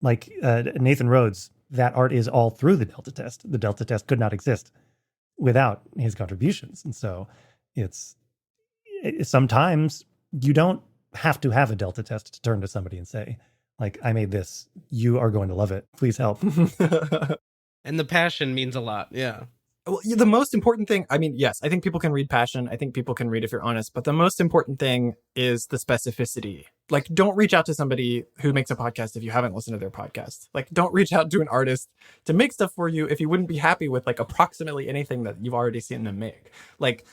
Like Nathan Rhodes, that art is all through the Delta test. The Delta test could not exist without his contributions. And so sometimes you don't have to have a Delta test to turn to somebody and say, like, I made this, you are going to love it. Please help. And the passion means a lot. Yeah. Well, the most important thing, I mean, yes, I think people can read passion. I think people can read if you're honest. But the most important thing is the specificity. Like, don't reach out to somebody who makes a podcast if you haven't listened to their podcast. Like, don't reach out to an artist to make stuff for you if you wouldn't be happy with, like, approximately anything that you've already seen them make. Like,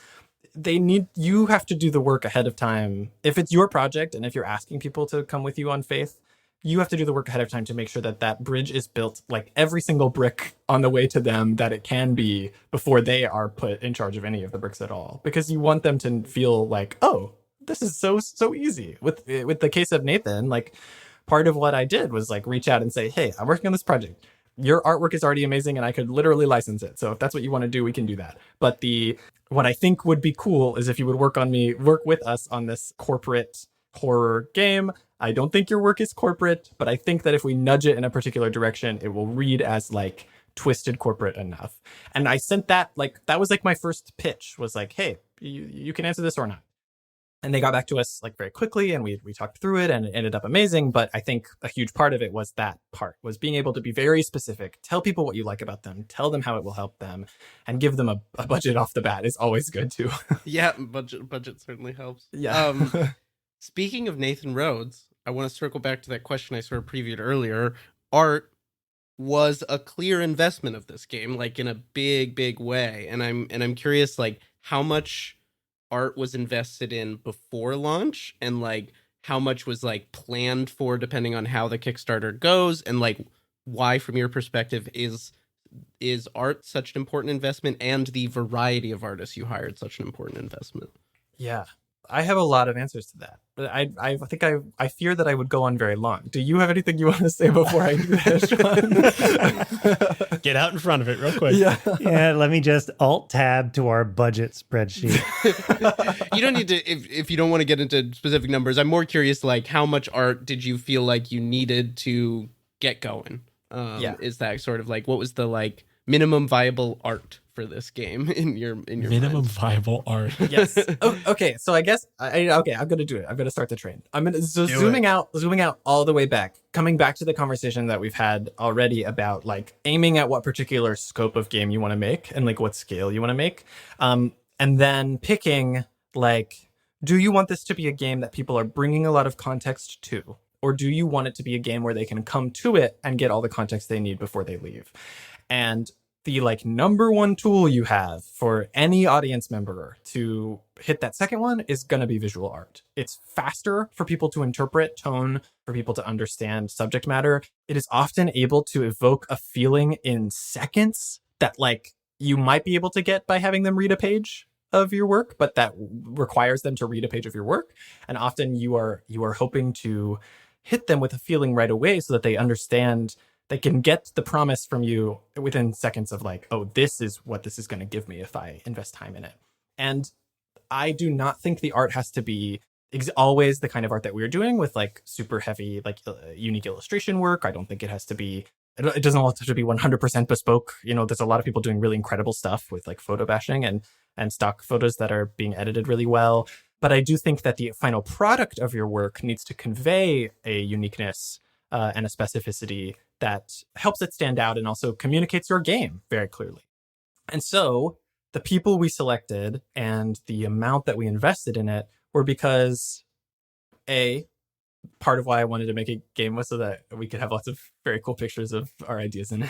you have to do the work ahead of time. If it's your project and if you're asking people to come with you on faith, you have to do the work ahead of time to make sure that that bridge is built, like every single brick on the way to them that it can be, before they are put in charge of any of the bricks at all. Because you want them to feel like, oh, this is so easy. With the case of Nathan, like, part of what I did was like reach out and say, hey, I'm working on this project. Your artwork is already amazing and I could literally license it. So if that's what you want to do, we can do that. But what I think would be cool is if you would work with us on this corporate horror game. I don't think your work is corporate, but I think that if we nudge it in a particular direction, it will read as like twisted corporate enough. And I sent that, like, that was like my first pitch, was like, hey, you can answer this or not. And they got back to us like very quickly, and we talked through it, and it ended up amazing. But I think a huge part of it was being able to be very specific, tell people what you like about them, tell them how it will help them, and give them a budget off the bat is always good too. Yeah, budget certainly helps. Yeah. Speaking of Nathan Rhodes, I want to circle back to that question I sort of previewed earlier. Art was a clear investment of this game, like in a big way. And I'm curious, like, how much art was invested in before launch, and like how much was like planned for depending on how the Kickstarter goes, and like why, from your perspective, is art such an important investment, and the variety of artists you hired such an important investment? Yeah. I have a lot of answers to that. But I think I fear that I would go on very long. Do you have anything you want to say before I do that, Sean? Get out in front of it real quick. Yeah, let me just alt-tab to our budget spreadsheet. You don't need to, if you don't want to get into specific numbers. I'm more curious, like, how much art did you feel like you needed to get going? Is that sort of like, what was the like minimum viable art for this game in your minimum mind? viable art? Yes. Oh, okay. So I guess I'm gonna do it. I'm gonna start the train. I'm gonna zooming out all the way back, coming back to the conversation that we've had already about like aiming at what particular scope of game you want to make and like what scale you want to make, and then picking like, do you want this to be a game that people are bringing a lot of context to, or do you want it to be a game where they can come to it and get all the context they need before they leave? And the like number one tool you have for any audience member to hit that second one is going to be visual art. It's faster for people to interpret tone, for people to understand subject matter. It is often able to evoke a feeling in seconds that like you might be able to get by having them read a page of your work, but that requires them to read a page of your work. And often you are hoping to hit them with a feeling right away so that they understand. They can get the promise from you within seconds of like, oh, this is what this is going to give me if I invest time in it. And I do not think the art has to be always the kind of art that we're doing with like super heavy, like unique illustration work. I don't think it has to be it doesn't all have to be 100% bespoke. There's a lot of people doing really incredible stuff with like photo bashing and stock photos that are being edited really well. But I do think that the final product of your work needs to convey a uniqueness and a specificity that helps it stand out and also communicates your game very clearly. And so the people we selected and the amount that we invested in it were because, part of why I wanted to make a game was so that we could have lots of very cool pictures of our ideas in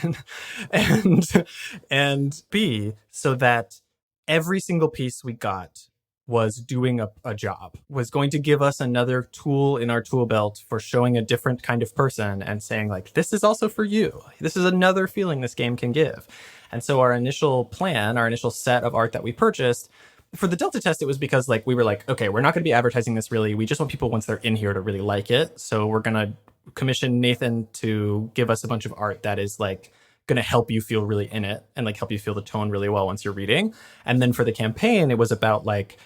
it. and B, so that every single piece we got was doing a job, was going to give us another tool in our tool belt for showing a different kind of person and saying like, this is also for you. This is another feeling this game can give. And so our initial plan, our initial set of art that we purchased, for the Delta test, it was because like we were like, okay, we're not going to be advertising this really. We just want people once they're in here to really like it. So we're going to commission Nathan to give us a bunch of art that is like going to help you feel really in it and like help you feel the tone really well once you're reading. And then for the campaign, it was about like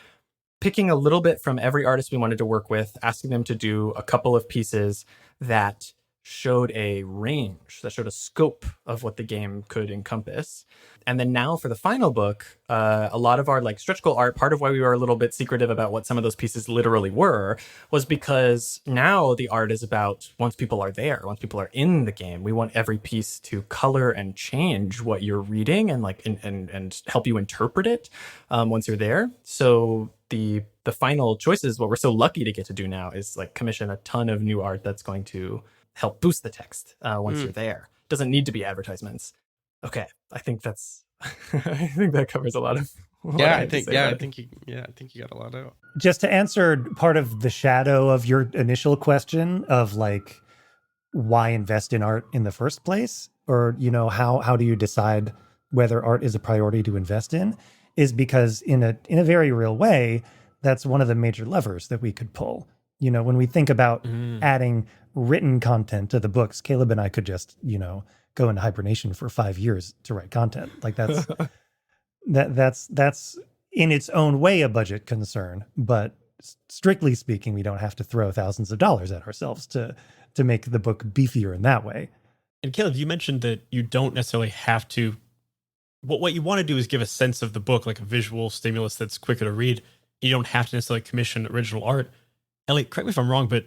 picking a little bit from every artist we wanted to work with, asking them to do a couple of pieces that showed a range, that showed a scope of what the game could encompass. And then now for the final book, a lot of our like stretch goal art, part of why we were a little bit secretive about what some of those pieces literally were, was because now the art is about once people are there, once people are in the game, we want every piece to color and change what you're reading and like and help you interpret it once you're there. So the final choices, what we're so lucky to get to do now is like commission a ton of new art that's going to help boost the text once you're there. Doesn't need to be advertisements. Okay, I think that's I think that covers a lot of I think you got a lot out. Just to answer part of the shadow of your initial question of like why invest in art in the first place, or how do you decide whether art is a priority to invest in, is because in a very real way, that's one of the major levers that we could pull. When we think about adding written content to the books, Caleb and I could just, go into hibernation for 5 years to write content. Like that's that's in its own way a budget concern, but strictly speaking, we don't have to throw thousands of dollars at ourselves to make the book beefier in that way. And Caleb, you mentioned that you don't necessarily have to. What you want to do is give a sense of the book, like a visual stimulus that's quicker to read. You don't have to necessarily commission original art. Elliot, correct me if I'm wrong, but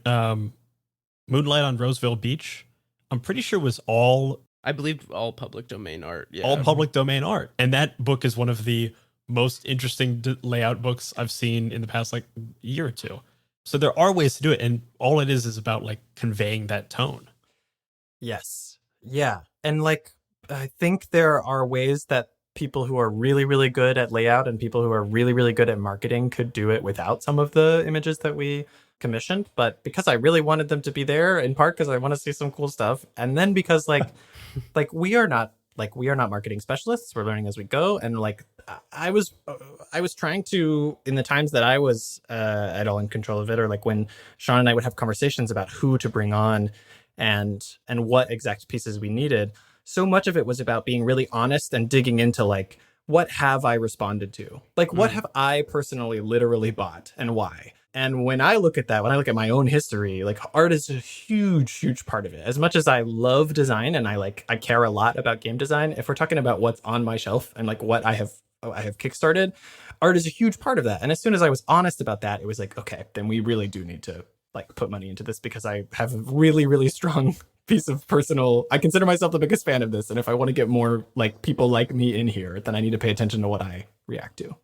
Moonlight on Roseville Beach, I'm pretty sure was all public domain art. Yeah. All public domain art. And that book is one of the most interesting layout books I've seen in the past like year or two. So there are ways to do it. And all it is about like conveying that tone. Yes. Yeah. And like, I think there are ways that people who are really, really good at layout and people who are really, really good at marketing could do it without some of the images that we commissioned. But because I really wanted them to be there, in part because I want to see some cool stuff, and then because like we are not marketing specialists, we're learning as we go. And like I was trying to, in the times that I was at all in control of it, or like when Sean and I would have conversations about who to bring on and what exact pieces we needed, so much of it was about being really honest and digging into like, what have I responded to? Like, what have I personally literally bought and why? And when I look at that, when I look at my own history, like art is a huge, huge part of it. As much as I love design and I care a lot about game design, if we're talking about what's on my shelf and like what I have kickstarted, art is a huge part of that. And as soon as I was honest about that, it was like, okay, then we really do need to like put money into this because I have a really, really strong piece of personal, I consider myself the biggest fan of this. And if I want to get more like people like me in here, then I need to pay attention to what I react to.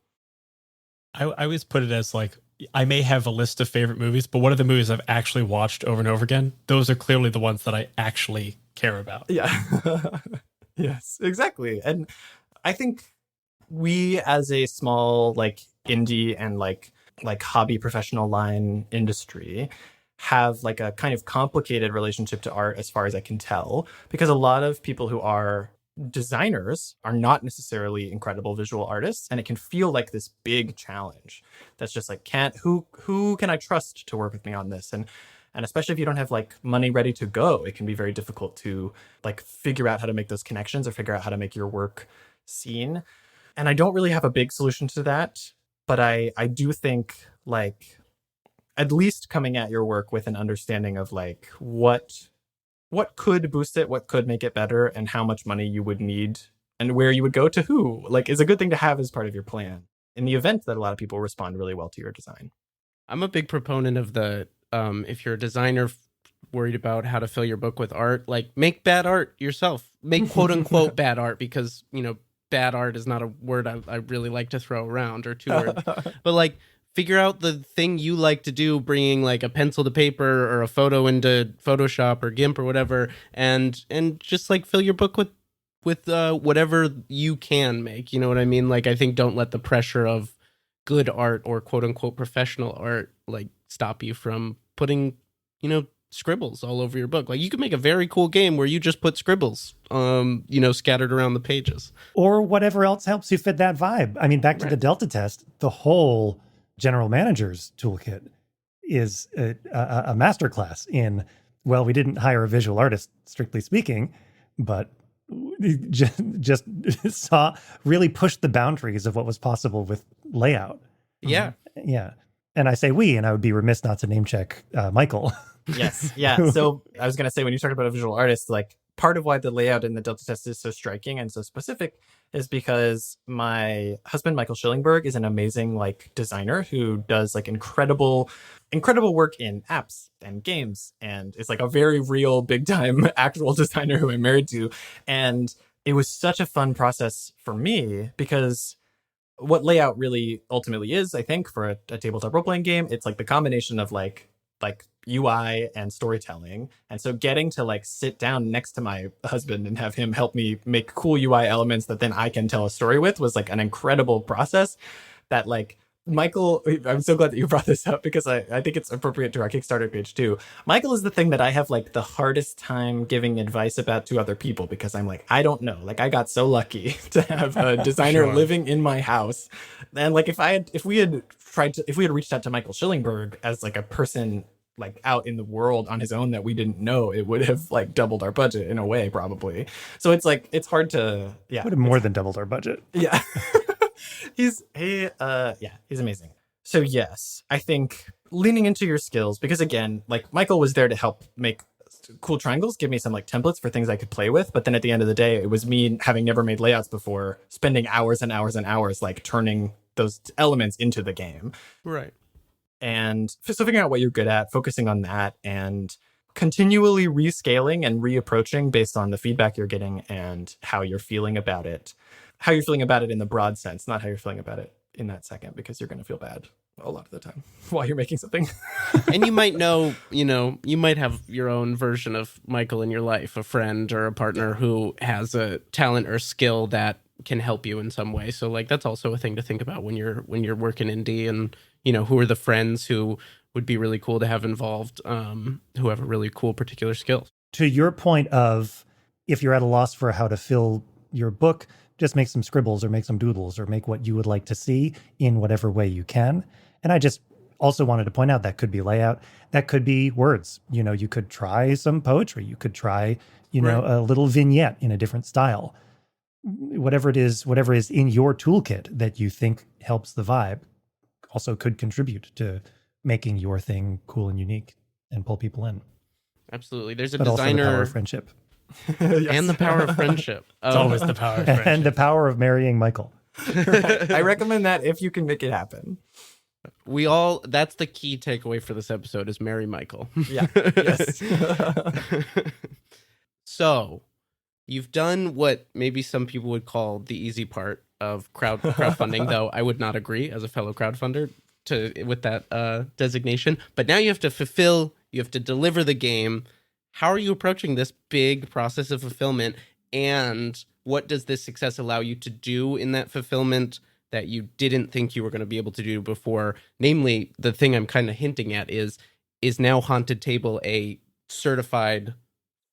I always put it as like, I may have a list of favorite movies, but what are the movies I've actually watched over and over again? Those are clearly the ones that I actually care about. Yeah. Yes, exactly. And I think we as a small like indie and like hobby professional line industry have like a kind of complicated relationship to art as far as I can tell, because a lot of people who are designers are not necessarily incredible visual artists, and it can feel like this big challenge that's just like, who can I trust to work with me on this? And especially if you don't have like money ready to go, it can be very difficult to like figure out how to make those connections or figure out how to make your work seen. And I don't really have a big solution to that, but I do think like at least coming at your work with an understanding of like what what could boost it, what could make it better, and how much money you would need and where you would go to who, like, is a good thing to have as part of your plan in the event that a lot of people respond really well to your design. I'm a big proponent of the if you're a designer worried about how to fill your book with art, like make bad art yourself. Make quote unquote bad art, because, you know, bad art is not a word I really like to throw around, or two words. But like figure out the thing you like to do, bringing like a pencil to paper or a photo into Photoshop or GIMP or whatever, and just like fill your book with whatever you can make. You know what I mean? Like, I think don't let the pressure of good art or quote unquote professional art like stop you from putting, you know, scribbles all over your book. Like, you could make a very cool game where you just put scribbles you know, scattered around the pages, or whatever else helps you fit that vibe. I mean, back to the Delta test, the whole general manager's toolkit is a masterclass in, well, we didn't hire a visual artist, strictly speaking, but just saw really pushed the boundaries of what was possible with layout. Yeah. Yeah. And I say we, and I would be remiss not to name check Michael. Yes. Yeah. So I was going to say, when you talked about a visual artist, like part of why the layout in the Delta test is so striking and so specific is because my husband, Michael Schillingberg, is an amazing like designer who does like incredible work in apps and games, and is like a very real big time actual designer who I'm married to. And it was such a fun process for me, because what layout really ultimately is, I think, for a tabletop role-playing game, it's like the combination of like UI and storytelling. And so getting to like sit down next to my husband and have him help me make cool UI elements that then I can tell a story with was like an incredible process that like Michael, I'm so glad that you brought this up, because I think it's appropriate to our Kickstarter page too. Michael is the thing that I have like the hardest time giving advice about to other people, because I'm like, I don't know. Like, I got so lucky to have a designer living in my house. And like, if we had reached out to Michael Schillingberg as like a person like out in the world on his own that we didn't know, it would have like doubled our budget in a way, probably. So it's like, it's hard to, yeah. Would have more than doubled our budget. Yeah. He's amazing. So yes, I think leaning into your skills, because again, like Michael was there to help make cool triangles, give me some like templates for things I could play with. But then at the end of the day, it was me, having never made layouts before, spending hours and hours and hours, like turning those elements into the game. Right. And so figuring out what you're good at, focusing on that, and continually rescaling and reapproaching based on the feedback you're getting and how you're feeling about it. How you're feeling about it in the broad sense, not how you're feeling about it in that second, because you're going to feel bad a lot of the time while you're making something. And you might know, you know, you might have your own version of Michael in your life, a friend or a partner who has a talent or skill that can help you in some way. So like, that's also a thing to think about when you're working indie, and, you know, who are the friends who would be really cool to have involved, who have a really cool particular skill. To your point of, if you're at a loss for how to fill your book, just make some scribbles or make some doodles or make what you would like to see in whatever way you can. And I just also wanted to point out that could be layout, that could be words. You know, you could try some poetry, you could try, you know, a little vignette in a different style. Whatever it is in your toolkit that you think helps the vibe also could contribute to making your thing cool and unique and pull people in. Absolutely. There's a but designer. Also the power of friendship. Yes. And the power of friendship. It's always the power of friendship. And the power of marrying Michael. Right. I recommend that if you can make it happen. That's the key takeaway for this episode, is marry Michael. Yeah. Yes. So you've done what maybe some people would call the easy part of crowdfunding, though I would not agree as a fellow crowdfunder with that designation. But now you have to deliver the game. How are you approaching this big process of fulfillment, and what does this success allow you to do in that fulfillment that you didn't think you were going to be able to do before? Namely, the thing I'm kind of hinting at is now Haunted Table a certified,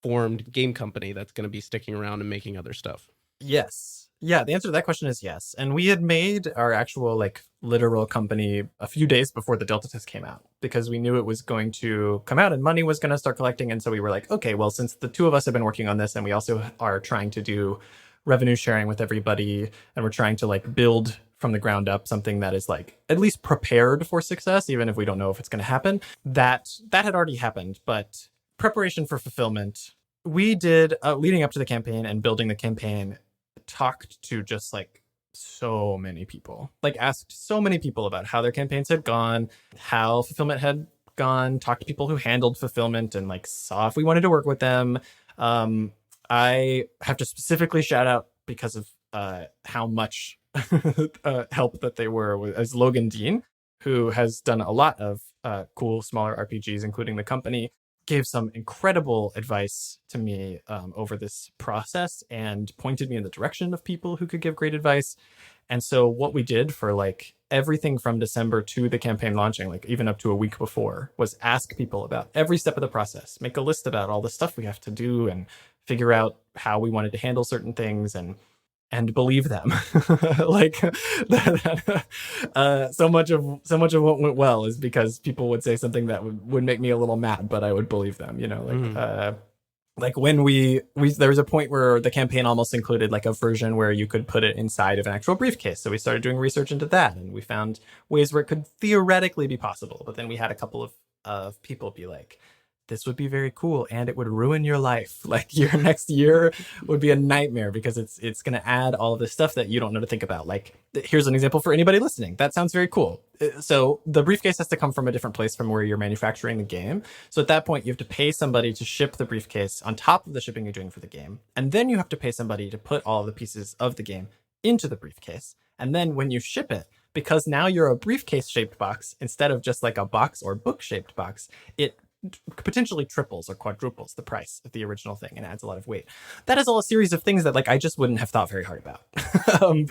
formed game company that's going to be sticking around and making other stuff? Yes. Yeah, the answer to that question is yes. And we had made our actual like literal company a few days before the Delta test came out, because we knew it was going to come out and money was going to start collecting. And so we were like, okay, well, since the two of us have been working on this, and we also are trying to do revenue sharing with everybody, and we're trying to like build from the ground up something that is like at least prepared for success, even if we don't know if it's going to happen. That had already happened, but preparation for fulfillment we did, leading up to the campaign and building the campaign, talked to just like so many people, like asked so many people about how their campaigns had gone, how fulfillment had gone, talked to people who handled fulfillment and like saw if we wanted to work with them. I have to specifically shout out because of how much help that they were as Logan Dean, who has done a lot of cool smaller RPGs, including The Company, gave some incredible advice to me over this process and pointed me in the direction of people who could give great advice. And so what we did for like everything from December to the campaign launching, like even up to a week before, was ask people about every step of the process, make a list about all the stuff we have to do and figure out how we wanted to handle certain things and believe them. Like so much of what went well is because people would say something that would make me a little mad, but I would believe them, you know, like when we there was a point where the campaign almost included like a version where you could put it inside of an actual briefcase. So we started doing research into that and we found ways where it could theoretically be possible. But then we had a couple of people be like, this would be very cool and it would ruin your life. Like your next year would be a nightmare because it's going to add all of this stuff that you don't know to think about. Like here's an example for anybody listening. That sounds very cool. So the briefcase has to come from a different place from where you're manufacturing the game. So at that point, you have to pay somebody to ship the briefcase on top of the shipping you're doing for the game. And then you have to pay somebody to put all of the pieces of the game into the briefcase. And then when you ship it, because now you're a briefcase shaped box instead of just like a box or book shaped box, it potentially triples or quadruples the price of the original thing and adds a lot of weight. That is all a series of things that like I just wouldn't have thought very hard about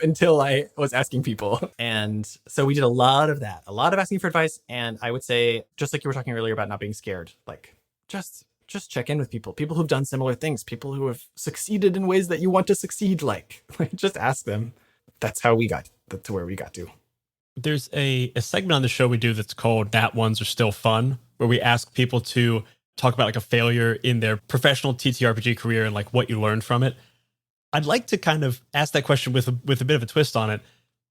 until I was asking people. And so we did a lot of that, a lot of asking for advice. And I would say, just like you were talking earlier about not being scared, like just check in with people who've done similar things, people who have succeeded in ways that you want to succeed. Like just ask them. That's how we got to where we got to. There's a segment on the show we do that's called Nat Ones Are Still Fun, where we ask people to talk about like a failure in their professional TTRPG career and like what you learned from it. I'd like to kind of ask that question with a bit of a twist on it,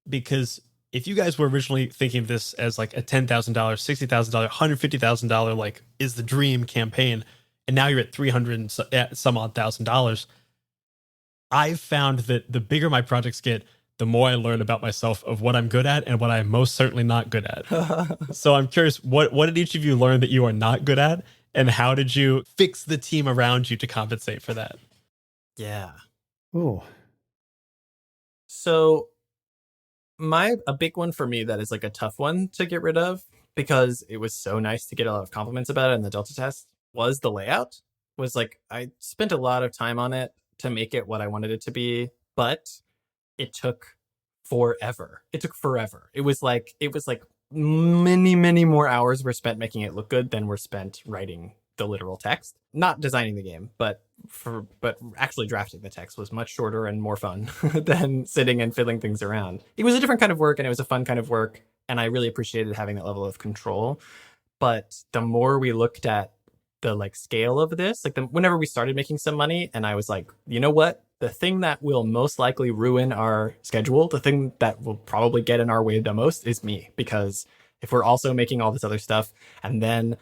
because if you guys were originally thinking of this as like a $10,000, $60,000, $150,000, like is the dream campaign, and now you're at $300 and some odd $1,000, I've found that the bigger my projects get, the more I learn about myself of what I'm good at and what I'm most certainly not good at. So I'm curious, what did each of you learn that you are not good at? And how did you fix the team around you to compensate for that? Yeah. Ooh. So a big one for me that is like a tough one to get rid of, because it was so nice to get a lot of compliments about it in the Delta test, was the layout. Was like, I spent a lot of time on it to make it what I wanted it to be, but it took forever. It was like many, many more hours were spent making it look good than were spent writing the literal text. Not designing the game, but actually drafting the text was much shorter and more fun than sitting and fiddling things around. It was a different kind of work and it was a fun kind of work, and I really appreciated having that level of control. But the more we looked at the like scale of this, like whenever we started making some money, and I was like, you know what? The thing that will most likely ruin our schedule, the thing that will probably get in our way the most is me. Because if we're also making all this other stuff and then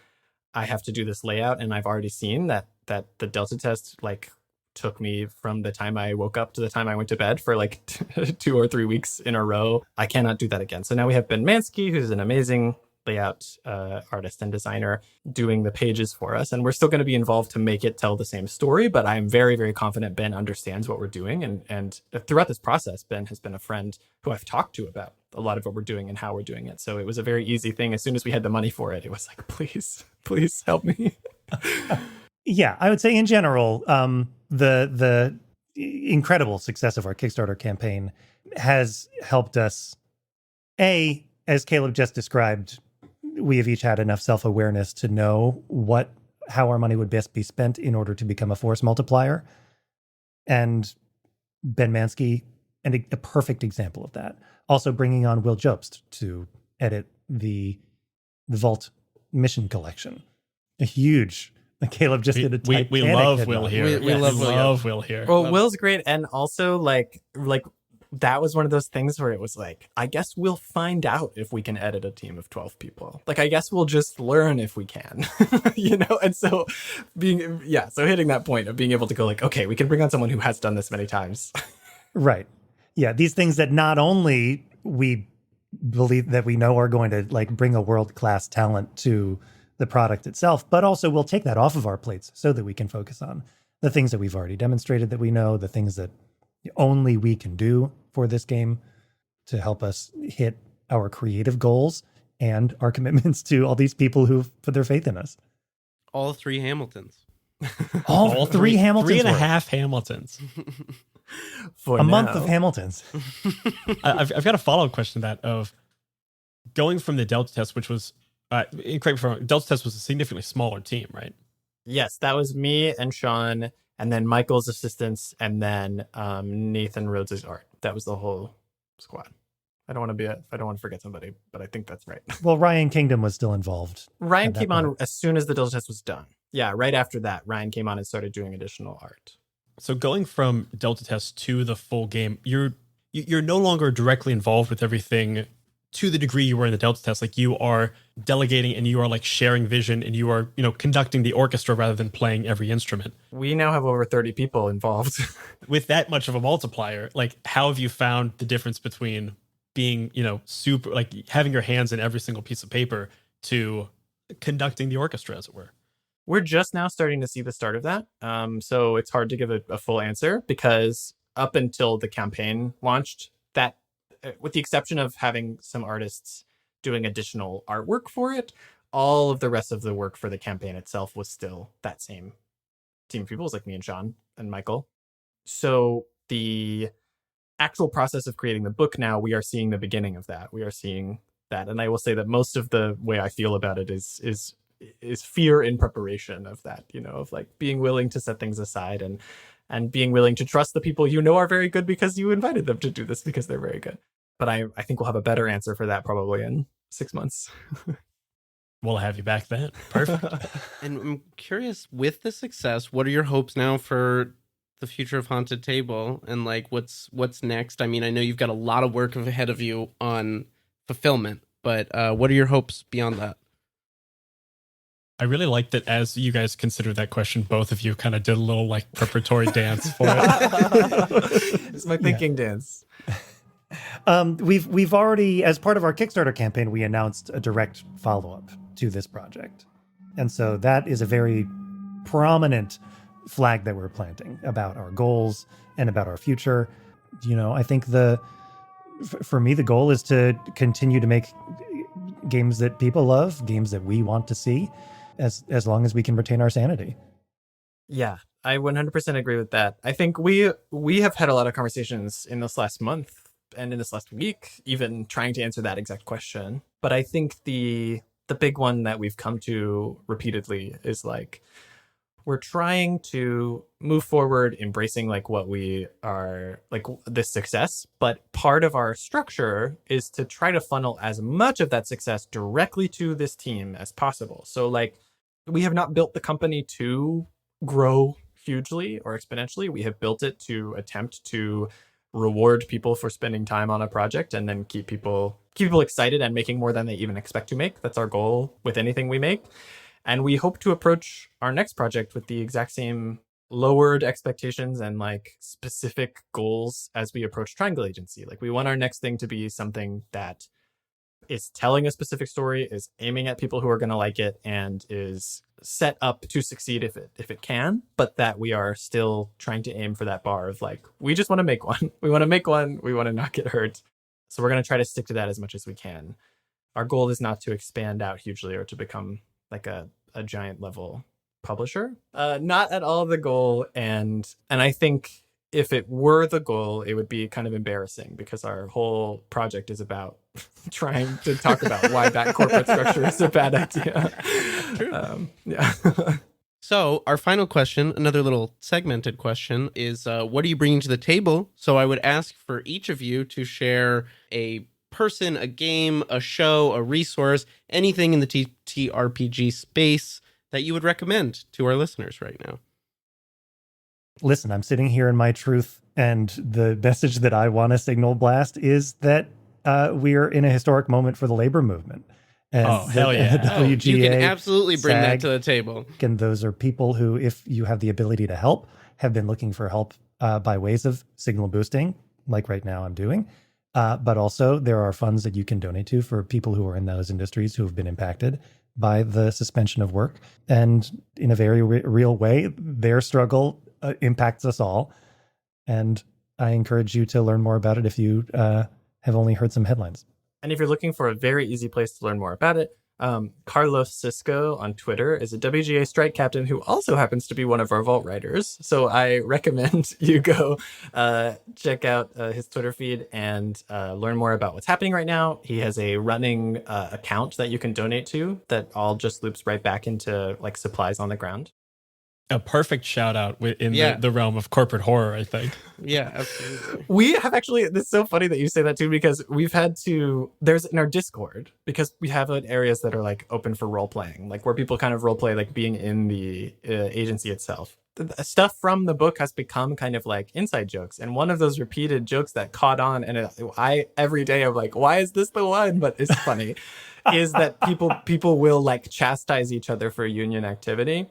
I have to do this layout, and I've already seen that the Delta test like took me from the time I woke up to the time I went to bed for like 2 or 3 weeks in a row, I cannot do that again. So now we have Ben Mansky, who's an amazing layout artist and designer, doing the pages for us, and we're still going to be involved to make it tell the same story, but I'm very, very confident Ben understands what we're doing, and throughout this process Ben has been a friend who I've talked to about a lot of what we're doing and how we're doing it. So it was a very easy thing. As soon as we had the money for it, it was like, please help me. Yeah, I would say in general, the incredible success of our Kickstarter campaign has helped us, as Caleb just described, we have each had enough self-awareness to know how our money would best be spent in order to become a force multiplier. And Ben Mansky, and a perfect example of that. Also bringing on Will Jobst to edit the Vault mission collection. A huge... Caleb just did a Titanic. We love Will here. We love Will here. Well, Will's great, and also like that was one of those things where it was like, I guess we'll find out if we can edit a team of 12 people. Like, I guess we'll just learn if we can, And so so hitting that point of being able to go like, okay, we can bring on someone who has done this many times. Right. Yeah. These things that not only we believe that we know are going to like bring a world-class talent to the product itself, but also we'll take that off of our plates so that we can focus on the things that we've already demonstrated that we know, the things that only we can do for this game to help us hit our creative goals and our commitments to all these people who've put their faith in us. All 3 Hamiltons. All three Hamiltons. 3.5 Hamiltons. For a now. month of Hamiltons. I've got a follow-up question to that of going from the Delta test, which was, correct me if I'm wrong, Delta test was a significantly smaller team, right? Yes, that was me and Sean, and then Michael's assistants, and then Nathan Rhodes' art. That was the whole squad. I don't want to forget somebody, but I think that's right. Well, Ryan Kingdom was still involved. Ryan came on as soon as the Delta test was done. Yeah, right after that, Ryan came on and started doing additional art. So going from Delta test to the full game, you're no longer directly involved with everything to the degree you were in the Delta test. Like, you are delegating and you are like sharing vision and you are, conducting the orchestra rather than playing every instrument. We now have over 30 people involved. With that much of a multiplier, like, how have you found the difference between being, super, like having your hands in every single piece of paper to conducting the orchestra, as it were? We're just now starting to see the start of that. So it's hard to give a full answer because up until the campaign launched, that, with the exception of having some artists doing additional artwork for it, all of the rest of the work for the campaign itself was still that same team of people. It was like me and Sean and Michael. So the actual process of creating the book now, we are seeing the beginning of that. We are seeing that. And I will say that most of the way I feel about it is fear in preparation of that, of like being willing to set things aside and being willing to trust the people are very good because you invited them to do this because they're very good. But I think we'll have a better answer for that probably in 6 months. We'll have you back then. Perfect. And I'm curious, with the success, what are your hopes now for the future of Haunted Table and like what's next? I mean, I know you've got a lot of work ahead of you on fulfillment, but what are your hopes beyond that? I really like that as you guys consider that question, both of you kind of did a little like preparatory dance for it. It's my thinking dance. We've already, as part of our Kickstarter campaign, we announced a direct follow-up to this project. And so that is a very prominent flag that we're planting about our goals and about our future. I think for me, the goal is to continue to make games that people love, games that we want to see, as long as we can retain our sanity. Yeah, I 100% agree with that. I think we have had a lot of conversations in this last month and in this last week, even trying to answer that exact question. But I think the big one that we've come to repeatedly is like, we're trying to move forward, embracing like what we are, like this success. But part of our structure is to try to funnel as much of that success directly to this team as possible. So like, we have not built the company to grow hugely or exponentially. We have built it to attempt to reward people for spending time on a project and then keep people excited and making more than they even expect to make. That's our goal with anything we make. And we hope to approach our next project with the exact same lowered expectations and like specific goals as we approach Triangle Agency. Like, we want our next thing to be something that is telling a specific story, is aiming at people who are going to like it, and is set up to succeed if it can, but that we are still trying to aim for that bar of like, we just want to make one. We want to make one. We want to not get hurt. So we're going to try to stick to that as much as we can. Our goal is not to expand out hugely or to become like a giant level publisher. Not at all the goal. And I think if it were the goal, it would be kind of embarrassing because our whole project is about trying to talk about why that corporate structure is a bad idea. Yeah. So our final question, another little segmented question, is what are you bringing to the table? So I would ask for each of you to share a person, a game, a show, a resource, anything in the TTRPG space that you would recommend to our listeners right now. listen, I'm sitting here in my truth, and the message that I want to signal blast is that we're in a historic moment for the labor movement. And hell yeah. the WGA, You can absolutely bring that SAG, to the table. and those are people who, if you have the ability to help, have been looking for help by ways of signal boosting, like right now I'm doing. But also there are funds that you can donate to for people who are in those industries who have been impacted by the suspension of work. And in a very real way, their struggle impacts us all. And I encourage you to learn more about it if you have only heard some headlines. And if you're looking for a very easy place to learn more about it, Carlos Cisco on Twitter is a WGA strike captain who also happens to be one of our vault writers. So I recommend you go check out his Twitter feed and learn more about what's happening right now. He has a running account that you can donate to that all just loops right back into like supplies on the ground. A perfect shout out in Yeah. the realm of corporate horror, I think. Yeah, absolutely. We have actually, it's so funny that you say that too, because we've had to, there's in our Discord, because we have areas that are like open for role playing, like where people kind of role play, like being in the agency itself. The stuff from the book has become kind of like inside jokes. And one of those repeated jokes that caught on, and I every day I'm like, why is this the one? But it's funny, is that people will like chastise each other for union activity.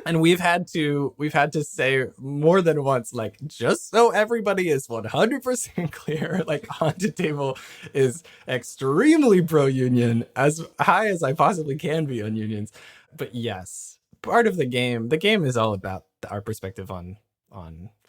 And we've had to say more than once, like, just so everybody is 100% clear, like Haunted Table is extremely pro-union, as high as I possibly can be on unions. But yes, part of the game is all about our perspective on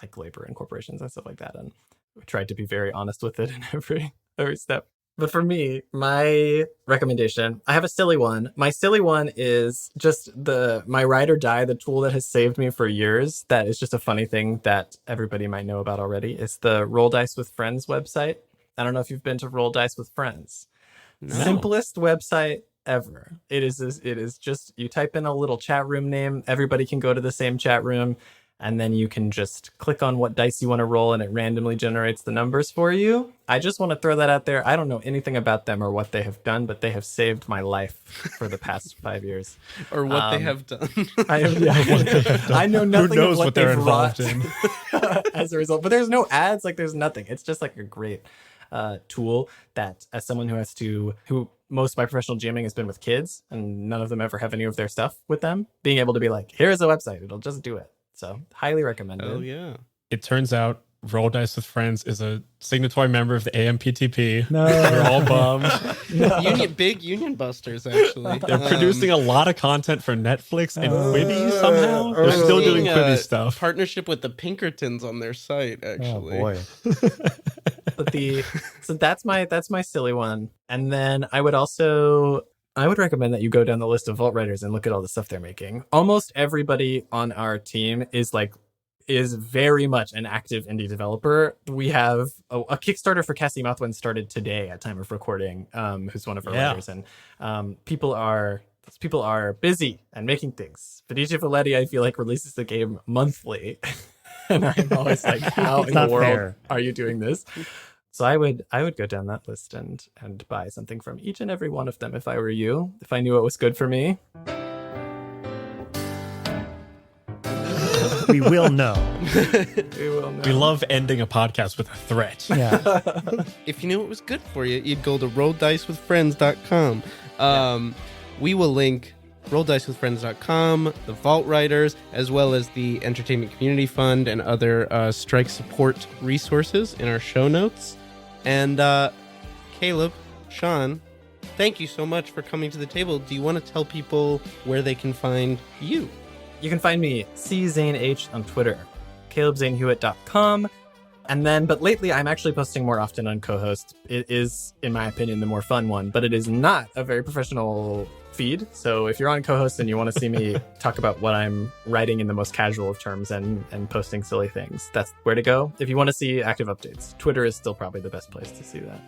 like labor and corporations and stuff like that. And we tried to be very honest with it in every step. But for me, my recommendation, I have a silly one. My silly one is just my Ride or Die, the tool that has saved me for years. That is just a funny thing that everybody might know about already. It's the Roll Dice with Friends website. I don't know if you've been to Roll Dice with Friends. No. Simplest website ever. It is just, you type in a little chat room name. Everybody can go to the same chat room. And then you can just click on what dice you want to roll and it randomly generates the numbers for you. I just want to throw that out there. I don't know anything about them or what they have done, but they have saved my life for the past 5 years. Or what they have done. I know nothing Who knows of what they're they've involved wrought in. as a result. But there's no ads, like there's nothing. It's just like a great tool that, as someone who most of my professional GMing has been with kids and none of them ever have any of their stuff with them, being able to be like, here's a website, it'll just do it. So highly recommended. Oh yeah. It turns out Roll Dice with Friends is a signatory member of the AMPTP. No. They're all bummed. Big union busters, actually. They're producing a lot of content for Netflix and Quibi somehow. They're still doing seeing Quibi a stuff. Partnership with the Pinkertons on their site, actually. Oh boy. But so that's my silly one. And then I would recommend that you go down the list of vault writers and look at all the stuff they're making. Almost everybody on our team is very much an active indie developer. We have a Kickstarter for Cassie Mouthwind started today at time of recording, who's one of our writers. And people are busy and making things. Felicia Valetti, I feel like, releases the game monthly. And I'm always like, how in the world are you doing this? So I would go down that list and buy something from each and every one of them if I were you, if I knew what was good for me. We will know. We will know. We love ending a podcast with a threat. Yeah. If you knew what was good for you, you'd go to rolldicewithfriends.com. We will link rolldicewithfriends.com, the Vault Writers, as well as the Entertainment Community Fund and other strike support resources in our show notes. And Caleb, Sean, thank you so much for coming to the table. Do you want to tell people where they can find you? You can find me, CZaneH, on Twitter, CalebZaneHewitt.com. But lately I'm actually posting more often on Co-Host. It is, in my opinion, the more fun one, but it is not a very professional feed. So if you're on Co-Host and you want to see me talk about what I'm writing in the most casual of terms and posting silly things, that's where to go. If you want to see active updates, Twitter is still probably the best place to see that.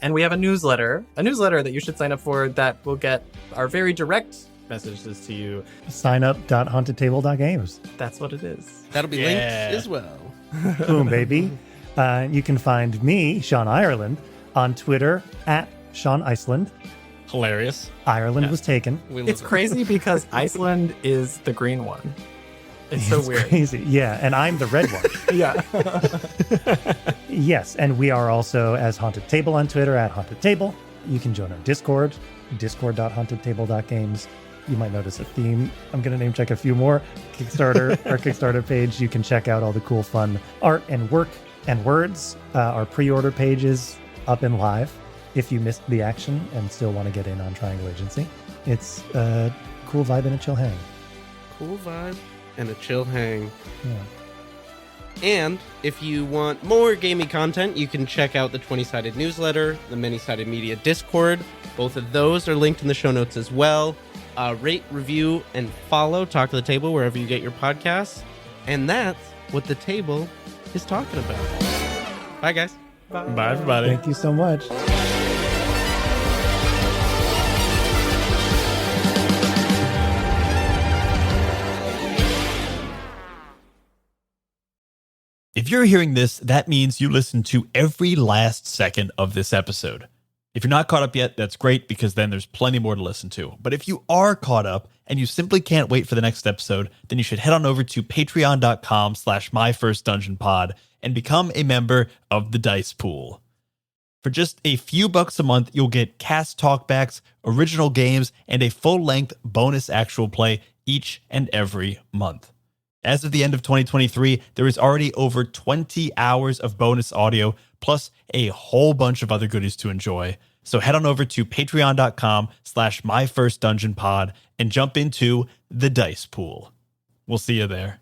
And we have a newsletter that you should sign up for that will get our very direct messages to you. Sign up.hauntedtable.games. That's what it is. That'll be linked as well. Boom, baby. You can find me, Sean Ireland, on Twitter at Sean Iceland. Hilarious. Ireland was taken. It's crazy because Iceland is the green one. It's so weird. Crazy. Yeah, and I'm the red one. Yeah. Yes, and we are also as Haunted Table on Twitter at Haunted Table. You can join our Discord, discord.hauntedtable.games. You might notice a theme. I'm going to name check a few more. Our Kickstarter page. You can check out all the cool, fun art and work and words. Our pre-order page is up and live. If you missed the action and still want to get in on Triangle Agency, it's a cool vibe and a chill hang. Cool vibe and a chill hang. Yeah. And if you want more gaming content, you can check out the 20-sided newsletter, the Many-Sided Media Discord. Both of those are linked in the show notes as well. Rate, review, and follow Talk to the Table wherever you get your podcasts. And that's what the table is talking about. Bye, guys. Bye, everybody. Thank you so much. If you're hearing this, that means you listened to every last second of this episode. If you're not caught up yet, that's great because then there's plenty more to listen to. But if you are caught up and you simply can't wait for the next episode, then you should head on over to patreon.com/myfirstdungeonpod and become a member of the Dice Pool. For just a few bucks a month, you'll get cast talkbacks, original games, and a full-length bonus actual play each and every month. As of the end of 2023, there is already over 20 hours of bonus audio, plus a whole bunch of other goodies to enjoy. So head on over to patreon.com/myfirstdungeonpod and jump into the Dice Pool. We'll see you there.